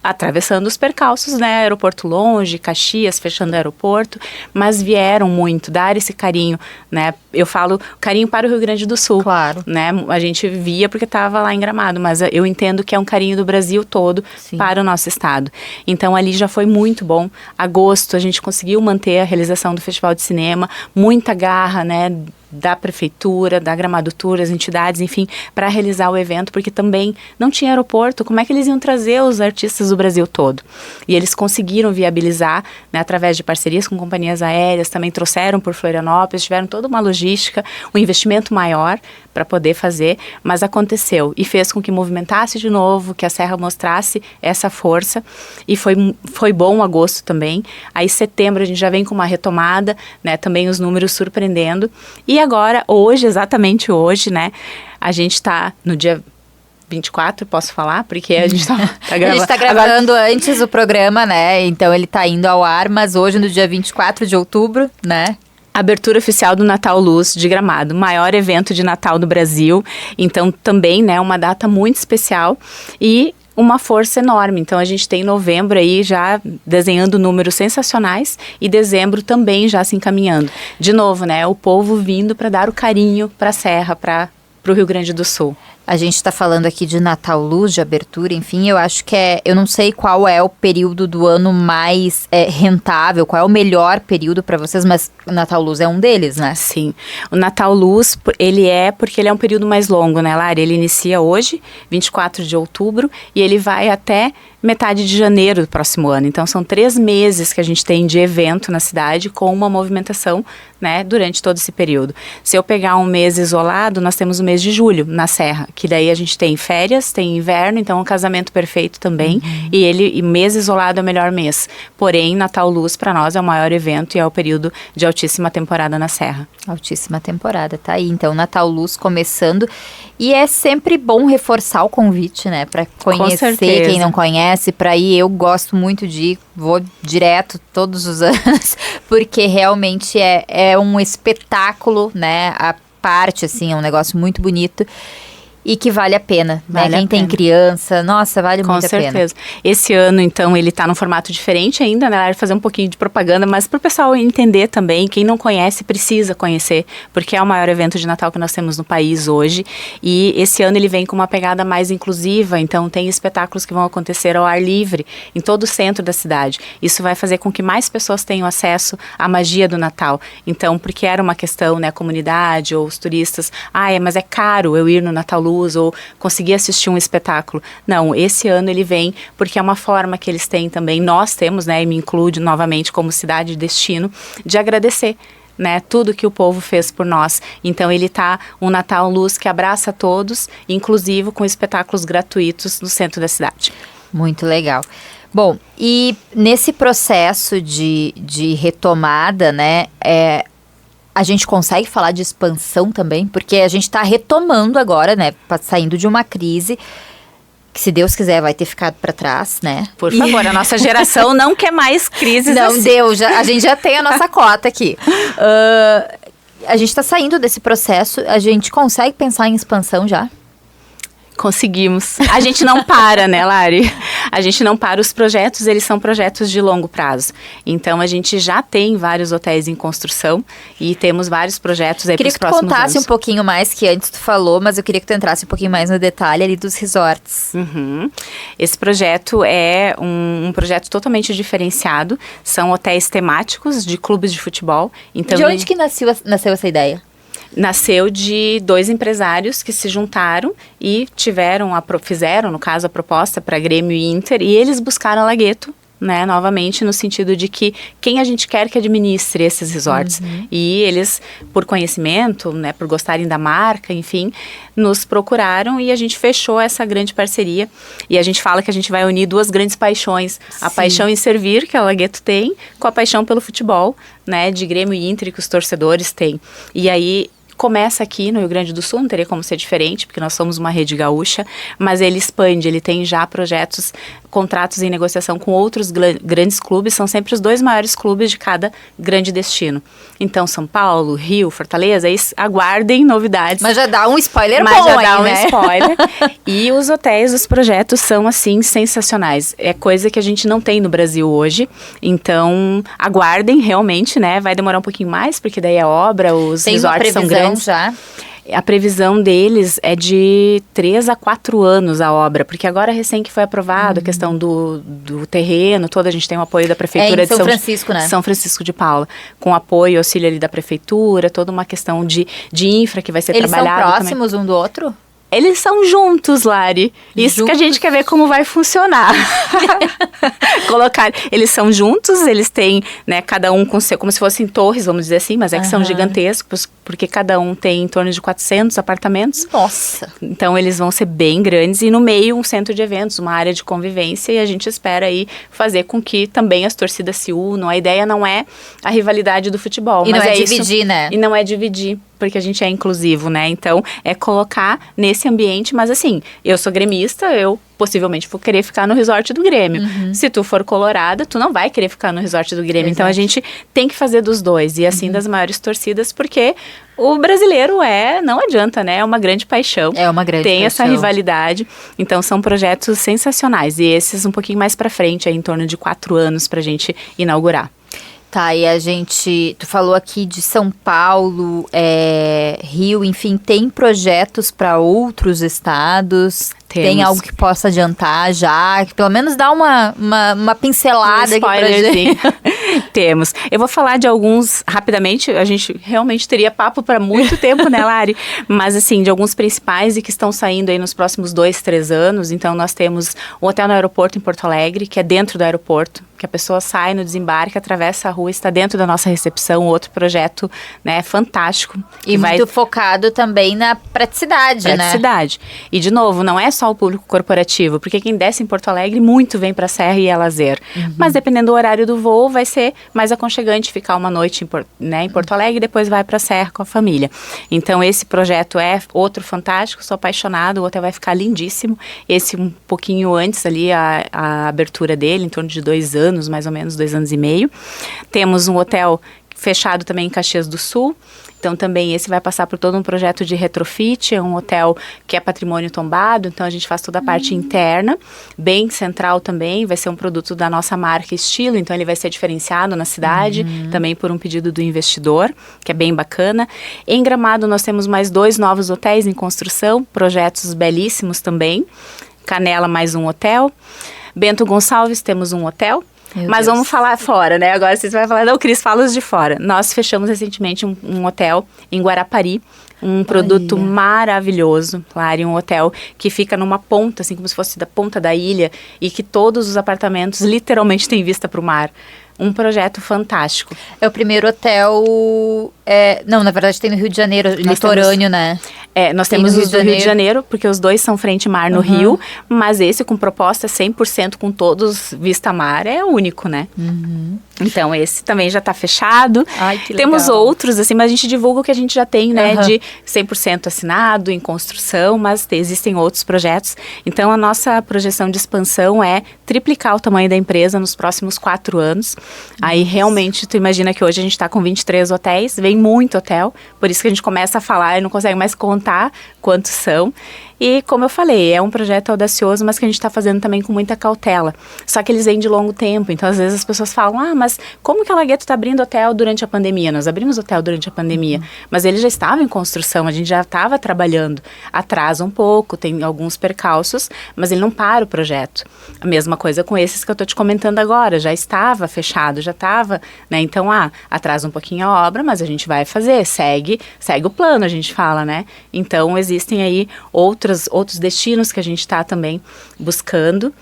atravessando os percalços, né, aeroporto longe, Caxias fechando o aeroporto, mas vieram muito dar esse carinho, né, eu falo carinho para o Rio Grande do Sul, claro, né, a gente via porque estava lá em Gramado, mas eu entendo que é um carinho do Brasil todo para o nosso estado. Então ali já foi muito bom. Agosto a gente conseguiu manter a realização do Festival de Cinema, muita garra, né, da prefeitura, da Gramado Tour, as entidades, enfim, para realizar o evento, porque também não tinha aeroporto. Como é que eles iam trazer os artistas do Brasil todo? E eles conseguiram viabilizar, né, através de parcerias com companhias aéreas, também trouxeram por Florianópolis, tiveram toda uma logística, um investimento maior para poder fazer, mas aconteceu e fez com que movimentasse de novo, que a Serra mostrasse essa força, e foi bom agosto também. Aí setembro a gente já vem com uma retomada, né, também os números surpreendendo, e agora, hoje, exatamente hoje, né, a gente está no dia 24, posso falar? Porque a gente tá gravando. A gente tá gravando antes o programa, né, então ele tá indo ao ar, mas hoje no dia 24 de outubro, né, abertura oficial do Natal Luz de Gramado, maior evento de Natal do Brasil, então também, né, uma data muito especial e uma força enorme. Então a gente tem novembro aí já desenhando números sensacionais e dezembro também já se encaminhando. De novo, né, o povo vindo para dar o carinho para a Serra, para o Rio Grande do Sul. A gente está falando aqui de Natal Luz, de abertura, enfim, eu acho que eu não sei qual é o período do ano mais rentável, qual é o melhor período para vocês, mas o Natal Luz é um deles, né? Sim, o Natal Luz, porque ele é um período mais longo, né, Lari? Ele inicia hoje, 24 de outubro, e ele vai até metade de janeiro do próximo ano. Então, são 3 meses que a gente tem de evento na cidade com uma movimentação, né, durante todo esse período. Se eu pegar um mês isolado, nós temos o mês de julho na Serra, que daí a gente tem férias, tem inverno, então é um casamento perfeito também, e mês isolado é o melhor mês. Porém, Natal Luz para nós é o maior evento e é o período de altíssima temporada na Serra. Altíssima temporada, tá aí. Então, Natal Luz começando, e é sempre bom reforçar o convite, né, para conhecer quem não conhece, para ir. Eu gosto muito de ir, vou direto todos os anos, porque realmente é um espetáculo, né, a parte, assim, é um negócio muito bonito. E que vale a pena, né? Quem tem criança, nossa, vale muito a pena. Com certeza. Esse ano, então, ele tá num formato diferente ainda, né? Fazer um pouquinho de propaganda, mas pro pessoal entender também, quem não conhece precisa conhecer, porque é o maior evento de Natal que nós temos no país hoje. E esse ano ele vem com uma pegada mais inclusiva, então tem espetáculos que vão acontecer ao ar livre, em todo o centro da cidade. Isso vai fazer com que mais pessoas tenham acesso à magia do Natal. Então, porque era uma questão, né, a comunidade ou os turistas, mas é caro eu ir no Natal Luz, ou conseguir assistir um espetáculo. Não, esse ano ele vem porque é uma forma que eles têm também, nós temos, né, e me incluo novamente como cidade de destino, de agradecer, né, tudo que o povo fez por nós. Então ele tá um Natal Luz que abraça todos, inclusive com espetáculos gratuitos no centro da cidade. Muito legal. Bom, e nesse processo de retomada, né, a gente consegue falar de expansão também, porque a gente está retomando agora, né, saindo de uma crise que, se Deus quiser, vai ter ficado para trás, né? Por favor, a nossa geração não quer mais crises não, assim. A gente já tem a nossa cota aqui. A gente está saindo desse processo, a gente consegue pensar em expansão já? Conseguimos. A gente não para, né, Lari? A gente não para. Os projetos, eles são projetos de longo prazo. Então, a gente já tem vários hotéis em construção e temos vários projetos aí para os próximos anos. Queria que tu contasse um pouquinho mais, que antes tu falou, mas eu queria que tu entrasse um pouquinho mais no detalhe ali dos resorts. Esse projeto é um projeto totalmente diferenciado. São hotéis temáticos de clubes de futebol. Então, de onde que nasceu essa ideia? Nasceu de 2 empresários que se juntaram e fizeram, no caso, a proposta para Grêmio e Inter, e eles buscaram a Laghetto, né, novamente, no sentido de que quem a gente quer que administre esses resorts. E eles, por conhecimento, né, por gostarem da marca, enfim, nos procuraram e a gente fechou essa grande parceria. E a gente fala que a gente vai unir 2 grandes paixões. A paixão em servir, que a Laghetto tem, com a paixão pelo futebol, né, de Grêmio e Inter, que os torcedores têm. E aí começa aqui no Rio Grande do Sul, não teria como ser diferente, porque nós somos uma rede gaúcha, mas ele expande, ele tem já projetos, contratos em negociação com outros grandes clubes, são sempre os 2 maiores clubes de cada grande destino. Então, São Paulo, Rio, Fortaleza, aguardem novidades. Mas já dá um spoiler Mas bom já aí, dá um né? spoiler. E os hotéis, os projetos são, assim, sensacionais. É coisa que a gente não tem no Brasil hoje. Então, aguardem realmente, né? Vai demorar um pouquinho mais, porque daí é obra, os resorts são grandes. Já. A previsão deles é de 3 a 4 anos a obra, porque agora recém que foi aprovado a questão do terreno, a gente tem o apoio da Prefeitura de São Francisco, né? São Francisco de Paula, com apoio e auxílio ali da Prefeitura, toda uma questão de infra que vai ser trabalhada. Eles são próximos um do outro? Eles são juntos, Lari. Isso que a gente quer ver como vai funcionar. Eles são juntos, eles têm, né, cada um com seu, como se fossem torres, vamos dizer assim, mas é que são gigantescos, porque cada um tem em torno de 400 apartamentos. Nossa! Então, eles vão ser bem grandes e no meio um centro de eventos, uma área de convivência, e a gente espera aí fazer com que também as torcidas se unam. A ideia não é a rivalidade do futebol, mas não é dividir, né? E não é dividir, porque a gente é inclusivo, né? Então, é colocar nesse ambiente, mas assim, eu sou gremista, eu possivelmente vou querer ficar no resort do Grêmio. Se tu for colorada, tu não vai querer ficar no resort do Grêmio. Exato. Então, a gente tem que fazer dos dois, e assim das maiores torcidas, porque o brasileiro não adianta, né? É uma grande paixão. É uma grande paixão. Tem essa rivalidade. Então, são projetos sensacionais. E esses um pouquinho mais pra frente, em torno de 4 anos pra gente inaugurar. Tá, e tu falou aqui de São Paulo, Rio, enfim, tem projetos para outros estados? Temos. Tem algo que possa adiantar já? Que pelo menos dá uma pincelada aqui pra gente. Temos. Eu vou falar de alguns rapidamente, a gente realmente teria papo para muito tempo, né, Lari? Mas assim, de alguns principais e que estão saindo aí nos próximos 2, 3 anos. Então, nós temos um hotel no aeroporto em Porto Alegre, que é dentro do aeroporto, que a pessoa sai no desembarque, atravessa a rua, está dentro da nossa recepção, outro projeto, né, fantástico. E muito focado também na praticidade, né? Praticidade. E, de novo, não é só o público corporativo, porque quem desce em Porto Alegre muito vem para a Serra e é lazer. Mas, dependendo do horário do voo, vai ser mais aconchegante ficar uma noite em Porto Alegre e depois vai para a Serra com a família. Então, esse projeto é outro fantástico, sou apaixonado, o hotel vai ficar lindíssimo. Esse um pouquinho antes ali, a abertura dele, em torno de 2 anos, mais ou menos, 2 anos e meio. Temos um hotel fechado também em Caxias do Sul. Então, também esse vai passar por todo um projeto de retrofit, é um hotel que é patrimônio tombado, então a gente faz toda a parte interna, bem central também, vai ser um produto da nossa marca Estilo, então ele vai ser diferenciado na cidade, também por um pedido do investidor, que é bem bacana. Em Gramado, nós temos mais 2 novos hotéis em construção, projetos belíssimos também. Canela, mais um hotel. Bento Gonçalves, temos um hotel. Mas vamos falar fora, né? Agora vocês vão falar, não, Cris, fala os de fora. Nós fechamos recentemente um hotel em Guarapari, um produto maravilhoso, Lari, um hotel que fica numa ponta, assim como se fosse da ponta da ilha, e que todos os apartamentos literalmente têm vista para o mar. Um projeto fantástico. É o primeiro hotel... não, na verdade tem no Rio de Janeiro, litorâneo, né? Nós temos os do Rio de Janeiro, porque os 2 são frente mar no Rio, mas esse com proposta 100% com todos vista mar é único, né? Então, esse também já está fechado. Ai, que Temos legal. Outros, assim, mas a gente divulga o que a gente já tem, né? De 100% assinado, em construção, mas existem outros projetos. Então, a nossa projeção de expansão é triplicar o tamanho da empresa nos próximos 4 anos. Aí, realmente, tu imagina que hoje a gente está com 23 hotéis, vem muito hotel, por isso que a gente começa a falar e não consegue mais contar quantos são. E como eu falei, é um projeto audacioso, mas que a gente está fazendo também com muita cautela. Só que eles vêm de longo tempo, então às vezes as pessoas falam, mas como que a Laghetto está abrindo hotel durante a pandemia? Nós abrimos hotel durante a pandemia, mas ele já estava em construção, a gente já estava trabalhando. Atrasa um pouco, tem alguns percalços, mas ele não para o projeto. A mesma coisa com esses que eu estou te comentando agora, já estava fechado, já estava, né? Então, atrasa um pouquinho a obra, mas a gente vai fazer, segue o plano, a gente fala, né? Então, existem aí outros destinos que a gente está também buscando.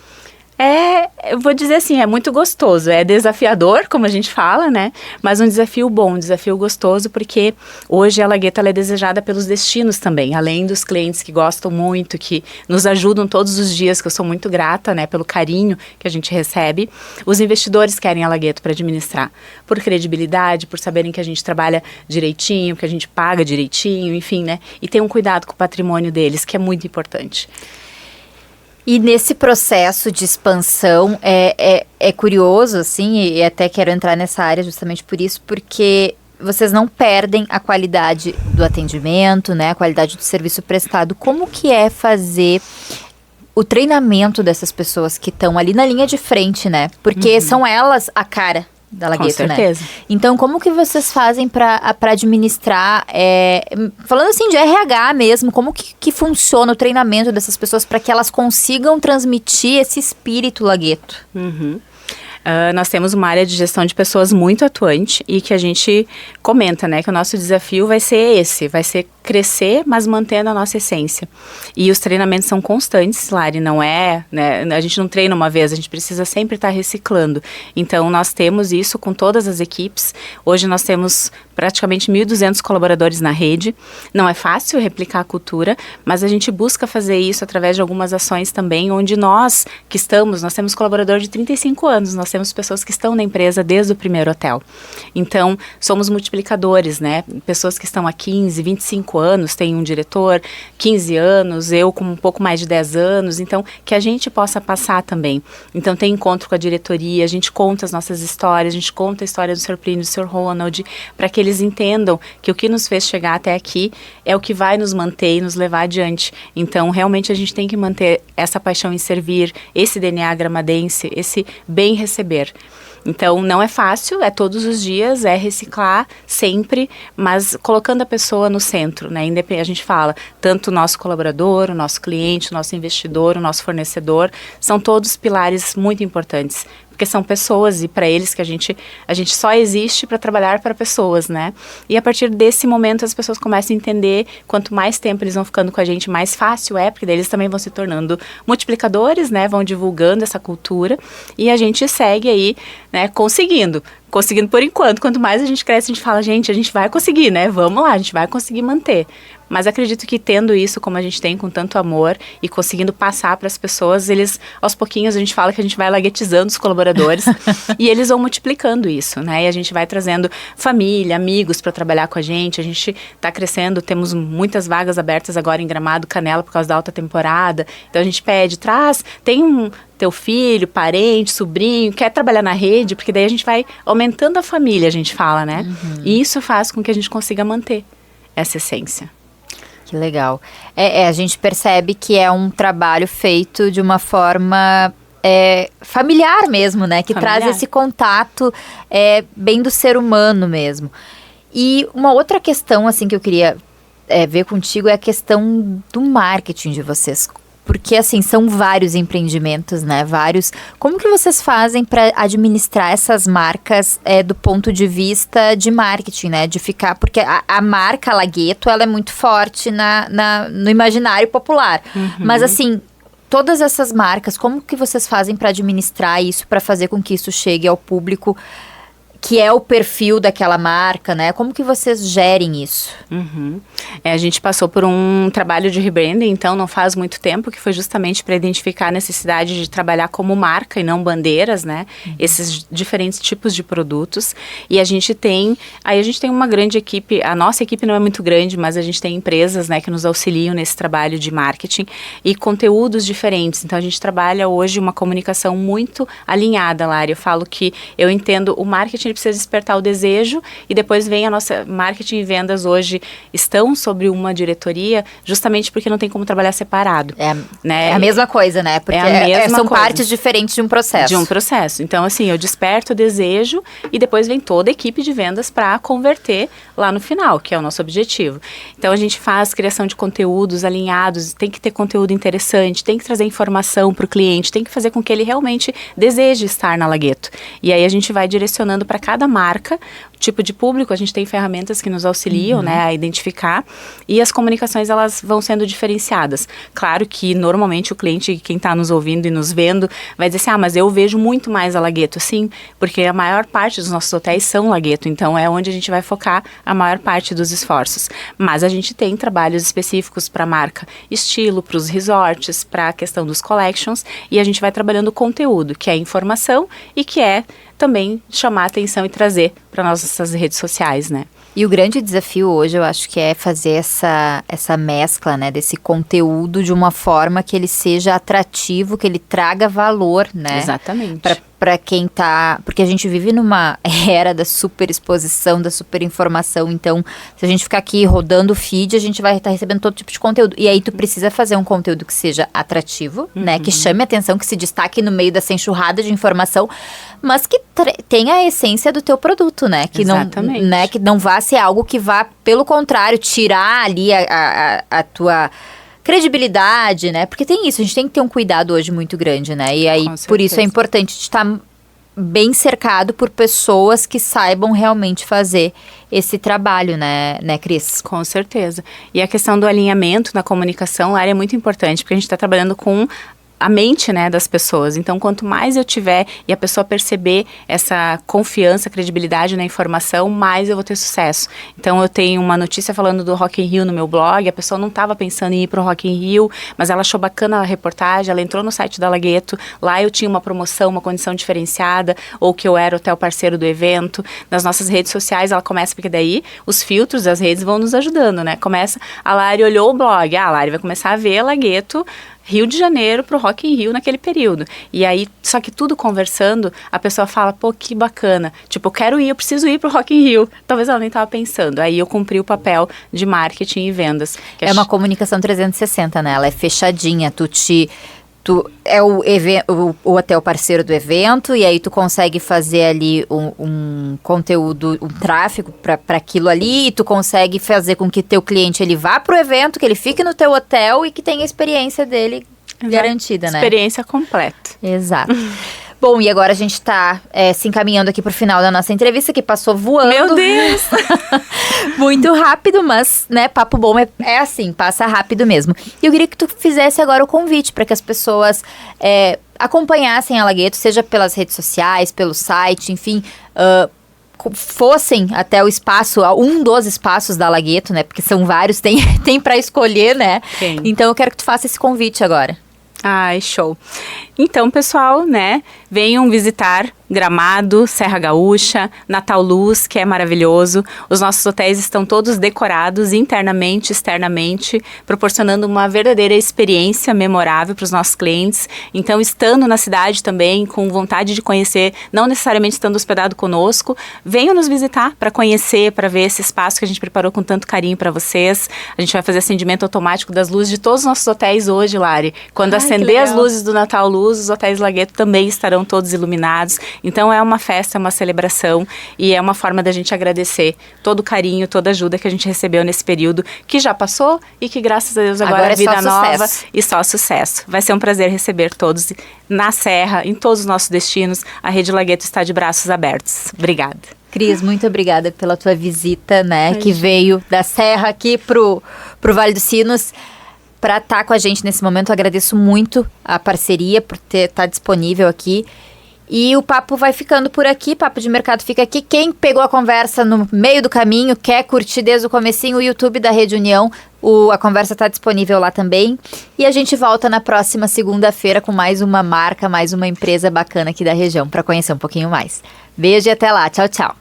Eu vou dizer assim, é muito gostoso, é desafiador, como a gente fala, né? Mas um desafio bom, um desafio gostoso, porque hoje a Laghetto ela é desejada pelos destinos também, além dos clientes que gostam muito, que nos ajudam todos os dias, que eu sou muito grata, né, pelo carinho que a gente recebe. Os investidores querem a Laghetto para administrar, por credibilidade, por saberem que a gente trabalha direitinho, que a gente paga direitinho, enfim, né? E tem um cuidado com o patrimônio deles, que é muito importante. E nesse processo de expansão, é curioso, assim, e até quero entrar nessa área justamente por isso, porque vocês não perdem a qualidade do atendimento, né, a qualidade do serviço prestado. Como que é fazer o treinamento dessas pessoas que estão ali na linha de frente, né? Porque são elas a cara da Laghetto, com certeza. Né? Então, como que vocês fazem para administrar, falando assim de RH mesmo, como que funciona o treinamento dessas pessoas para que elas consigam transmitir esse espírito Laghetto? Nós temos uma área de gestão de pessoas muito atuante e que a gente comenta, né, que o nosso desafio vai ser crescer, mas mantendo a nossa essência. E os treinamentos são constantes, Lari, não é, né, a gente não treina uma vez, a gente precisa sempre estar reciclando. Então, nós temos isso com todas as equipes. Hoje nós temos praticamente 1.200 colaboradores na rede. Não é fácil replicar a cultura, mas a gente busca fazer isso através de algumas ações também, onde nós temos colaboradores de 35 anos, nós temos pessoas que estão na empresa desde o primeiro hotel. Então, somos multiplicadores, né? Pessoas que estão há 15, 25 anos, tem um diretor, 15 anos, eu com um pouco mais de 10 anos, então, que a gente possa passar também. Então, tem encontro com a diretoria, a gente conta as nossas histórias, a gente conta a história do Sr. Plínio, do Sr. Ronald, para que eles entendam que o que nos fez chegar até aqui é o que vai nos manter e nos levar adiante. Então, realmente, a gente tem que manter essa paixão em servir, esse DNA gramadense, esse bem receber. Então, não é fácil, é todos os dias, é reciclar sempre, mas colocando a pessoa no centro, né? A gente fala, tanto o nosso colaborador, o nosso cliente, o nosso investidor, o nosso fornecedor, são todos pilares muito importantes. Porque são pessoas e para eles que a gente só existe para trabalhar para pessoas, né? E a partir desse momento as pessoas começam a entender, quanto mais tempo eles vão ficando com a gente, mais fácil porque daí eles também vão se tornando multiplicadores, né? Vão divulgando essa cultura e a gente segue aí, né? Conseguindo por enquanto. Quanto mais a gente cresce, a gente fala, gente, a gente vai conseguir, né? Vamos lá, a gente vai conseguir manter. Mas acredito que tendo isso como a gente tem, com tanto amor e conseguindo passar para as pessoas, eles, aos pouquinhos, a gente fala que a gente vai laguetizando os colaboradores e eles vão multiplicando isso, né? E a gente vai trazendo família, amigos para trabalhar com a gente está crescendo, temos muitas vagas abertas agora em Gramado, Canela, por causa da alta temporada. Então a gente pede, tem teu filho, parente, sobrinho, quer trabalhar na rede, porque daí a gente vai aumentando a família, a gente fala, né? E isso faz com que a gente consiga manter essa essência. Que legal. A gente percebe que é um trabalho feito de uma forma familiar mesmo, né? Que traz esse contato bem do ser humano mesmo. E uma outra questão, assim, que eu queria ver contigo é a questão do marketing de vocês. Porque, assim, são vários empreendimentos, né? Como que vocês fazem para administrar essas marcas do ponto de vista de marketing, né? De ficar... Porque a marca Laghetto, ela é muito forte no imaginário popular. Mas, assim, todas essas marcas, como que vocês fazem para administrar isso, para fazer com que isso chegue ao público que é o perfil daquela marca, né? Como que vocês gerem isso? A gente passou por um trabalho de rebranding, então não faz muito tempo, que foi justamente para identificar a necessidade de trabalhar como marca e não bandeiras, né? Esses diferentes tipos de produtos. E a gente tem uma grande equipe, a nossa equipe não é muito grande, mas a gente tem empresas, né, que nos auxiliam nesse trabalho de marketing e conteúdos diferentes. Então a gente trabalha hoje uma comunicação muito alinhada, Lari. Eu falo que eu entendo o marketing, precisa despertar o desejo, e depois vem a nossa marketing e vendas hoje estão sobre uma diretoria, justamente porque não tem como trabalhar separado. É a mesma coisa, né? Porque são partes diferentes de um processo. De um processo. Então, assim, eu desperto o desejo e depois vem toda a equipe de vendas para converter lá no final, que é o nosso objetivo. Então, a gente faz criação de conteúdos alinhados, tem que ter conteúdo interessante, tem que trazer informação para o cliente, tem que fazer com que ele realmente deseje estar na Laghetto. E aí a gente vai direcionando para cada marca, tipo de público, a gente tem ferramentas que nos auxiliam, né, a identificar, e as comunicações, elas vão sendo diferenciadas. Claro que normalmente o cliente, quem está nos ouvindo e nos vendo, vai dizer assim, mas eu vejo muito mais a Laghetto. Sim, porque a maior parte dos nossos hotéis são Laghetto, então é onde a gente vai focar a maior parte dos esforços. Mas a gente tem trabalhos específicos para a marca estilo, para os resorts, para a questão dos collections, e a gente vai trabalhando o conteúdo, que é informação e que é também chamar a atenção e trazer para nossas redes sociais, né? E o grande desafio hoje, eu acho que é fazer essa mescla, né, desse conteúdo de uma forma que ele seja atrativo, que ele traga valor, né? Exatamente. Para quem tá... Porque a gente vive numa era da super exposição, da super informação. Então, se a gente ficar aqui rodando o feed, a gente vai estar recebendo todo tipo de conteúdo. E aí, tu precisa fazer um conteúdo que seja atrativo, né? Que chame atenção, que se destaque no meio dessa enxurrada de informação, mas que tenha a essência do teu produto, né? Que Exatamente. Não, né? Que não vá ser algo que vá, pelo contrário, tirar ali a tua credibilidade, né? Porque tem isso, a gente tem que ter um cuidado hoje muito grande, né? E aí, por isso é importante estar bem cercado por pessoas que saibam realmente fazer esse trabalho, né, Cris? Com certeza. E a questão do alinhamento na comunicação, Lari, é muito importante, porque a gente está trabalhando com a mente, né, das pessoas. Então, quanto mais eu tiver e a pessoa perceber essa confiança, credibilidade na informação, mais eu vou ter sucesso. Então, eu tenho uma notícia falando do Rock in Rio no meu blog, a pessoa não estava pensando em ir para o Rock in Rio, mas ela achou bacana a reportagem, ela entrou no site da Laghetto, lá eu tinha uma promoção, uma condição diferenciada, ou que eu era hotel parceiro do evento. Nas nossas redes sociais, ela começa, porque daí os filtros das redes vão nos ajudando, né? Começa, a Lari olhou o blog, a Lari vai começar a ver a Laghetto Rio de Janeiro pro Rock in Rio naquele período. E aí, só que tudo conversando, a pessoa fala, pô, que bacana. Tipo, eu quero ir, eu preciso ir pro Rock in Rio. Talvez ela nem tava pensando. Aí eu cumpri o papel de marketing e vendas. É uma comunicação 360, né? Ela é fechadinha, tu é o hotel parceiro do evento, e aí tu consegue fazer ali um conteúdo, um tráfego para aquilo ali, e tu consegue fazer com que teu cliente ele vá pro evento, que ele fique no teu hotel e que tenha a experiência dele garantida, né? Experiência completa. Exato. Bom, e agora a gente tá se encaminhando aqui pro final da nossa entrevista, que passou voando. Meu Deus! Muito rápido, mas, né, papo bom é assim, passa rápido mesmo. E eu queria que tu fizesse agora o convite para que as pessoas acompanhassem a Laghetto, seja pelas redes sociais, pelo site, enfim, fossem até o espaço, um dos espaços da Laghetto, né, porque são vários, tem para escolher, né? Sim. Então eu quero que tu faça esse convite agora. Ai, show. Então, pessoal, né, venham visitar Gramado, Serra Gaúcha, Natal Luz, que é maravilhoso. Os nossos hotéis estão todos decorados internamente, externamente, proporcionando uma verdadeira experiência memorável para os nossos clientes. Então, estando na cidade também, com vontade de conhecer, não necessariamente estando hospedado conosco, venham nos visitar para conhecer, para ver esse espaço que a gente preparou com tanto carinho para vocês. A gente vai fazer acendimento automático das luzes de todos os nossos hotéis hoje, Lari. Quando acender as luzes do Natal Luz, os hotéis Laghetto também estarão todos iluminados. Então é uma festa, é uma celebração e é uma forma da gente agradecer todo o carinho, toda a ajuda que a gente recebeu nesse período que já passou e que graças a Deus agora é vida nova e só sucesso. Vai ser um prazer receber todos na Serra, em todos os nossos destinos. A Rede Laghetto está de braços abertos. Obrigada. Cris, muito obrigada pela tua visita, né, que veio da Serra aqui pro Vale dos Sinos para estar com a gente nesse momento. Eu agradeço muito a parceria por estar disponível aqui. E o papo vai ficando por aqui, Papo de Mercado fica aqui. Quem pegou a conversa no meio do caminho, quer curtir desde o comecinho, o YouTube da Rede União, a conversa está disponível lá também. E a gente volta na próxima segunda-feira com mais uma marca, mais uma empresa bacana aqui da região, para conhecer um pouquinho mais. Beijo e até lá. Tchau, tchau.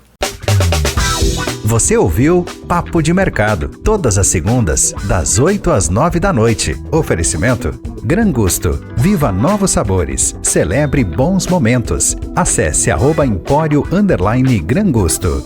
Você ouviu Papo de Mercado, todas as segundas, das 8 às 9 da noite. Oferecimento Gran Gusto. Viva novos sabores. Celebre bons momentos. Acesse @empório_Gran Gusto.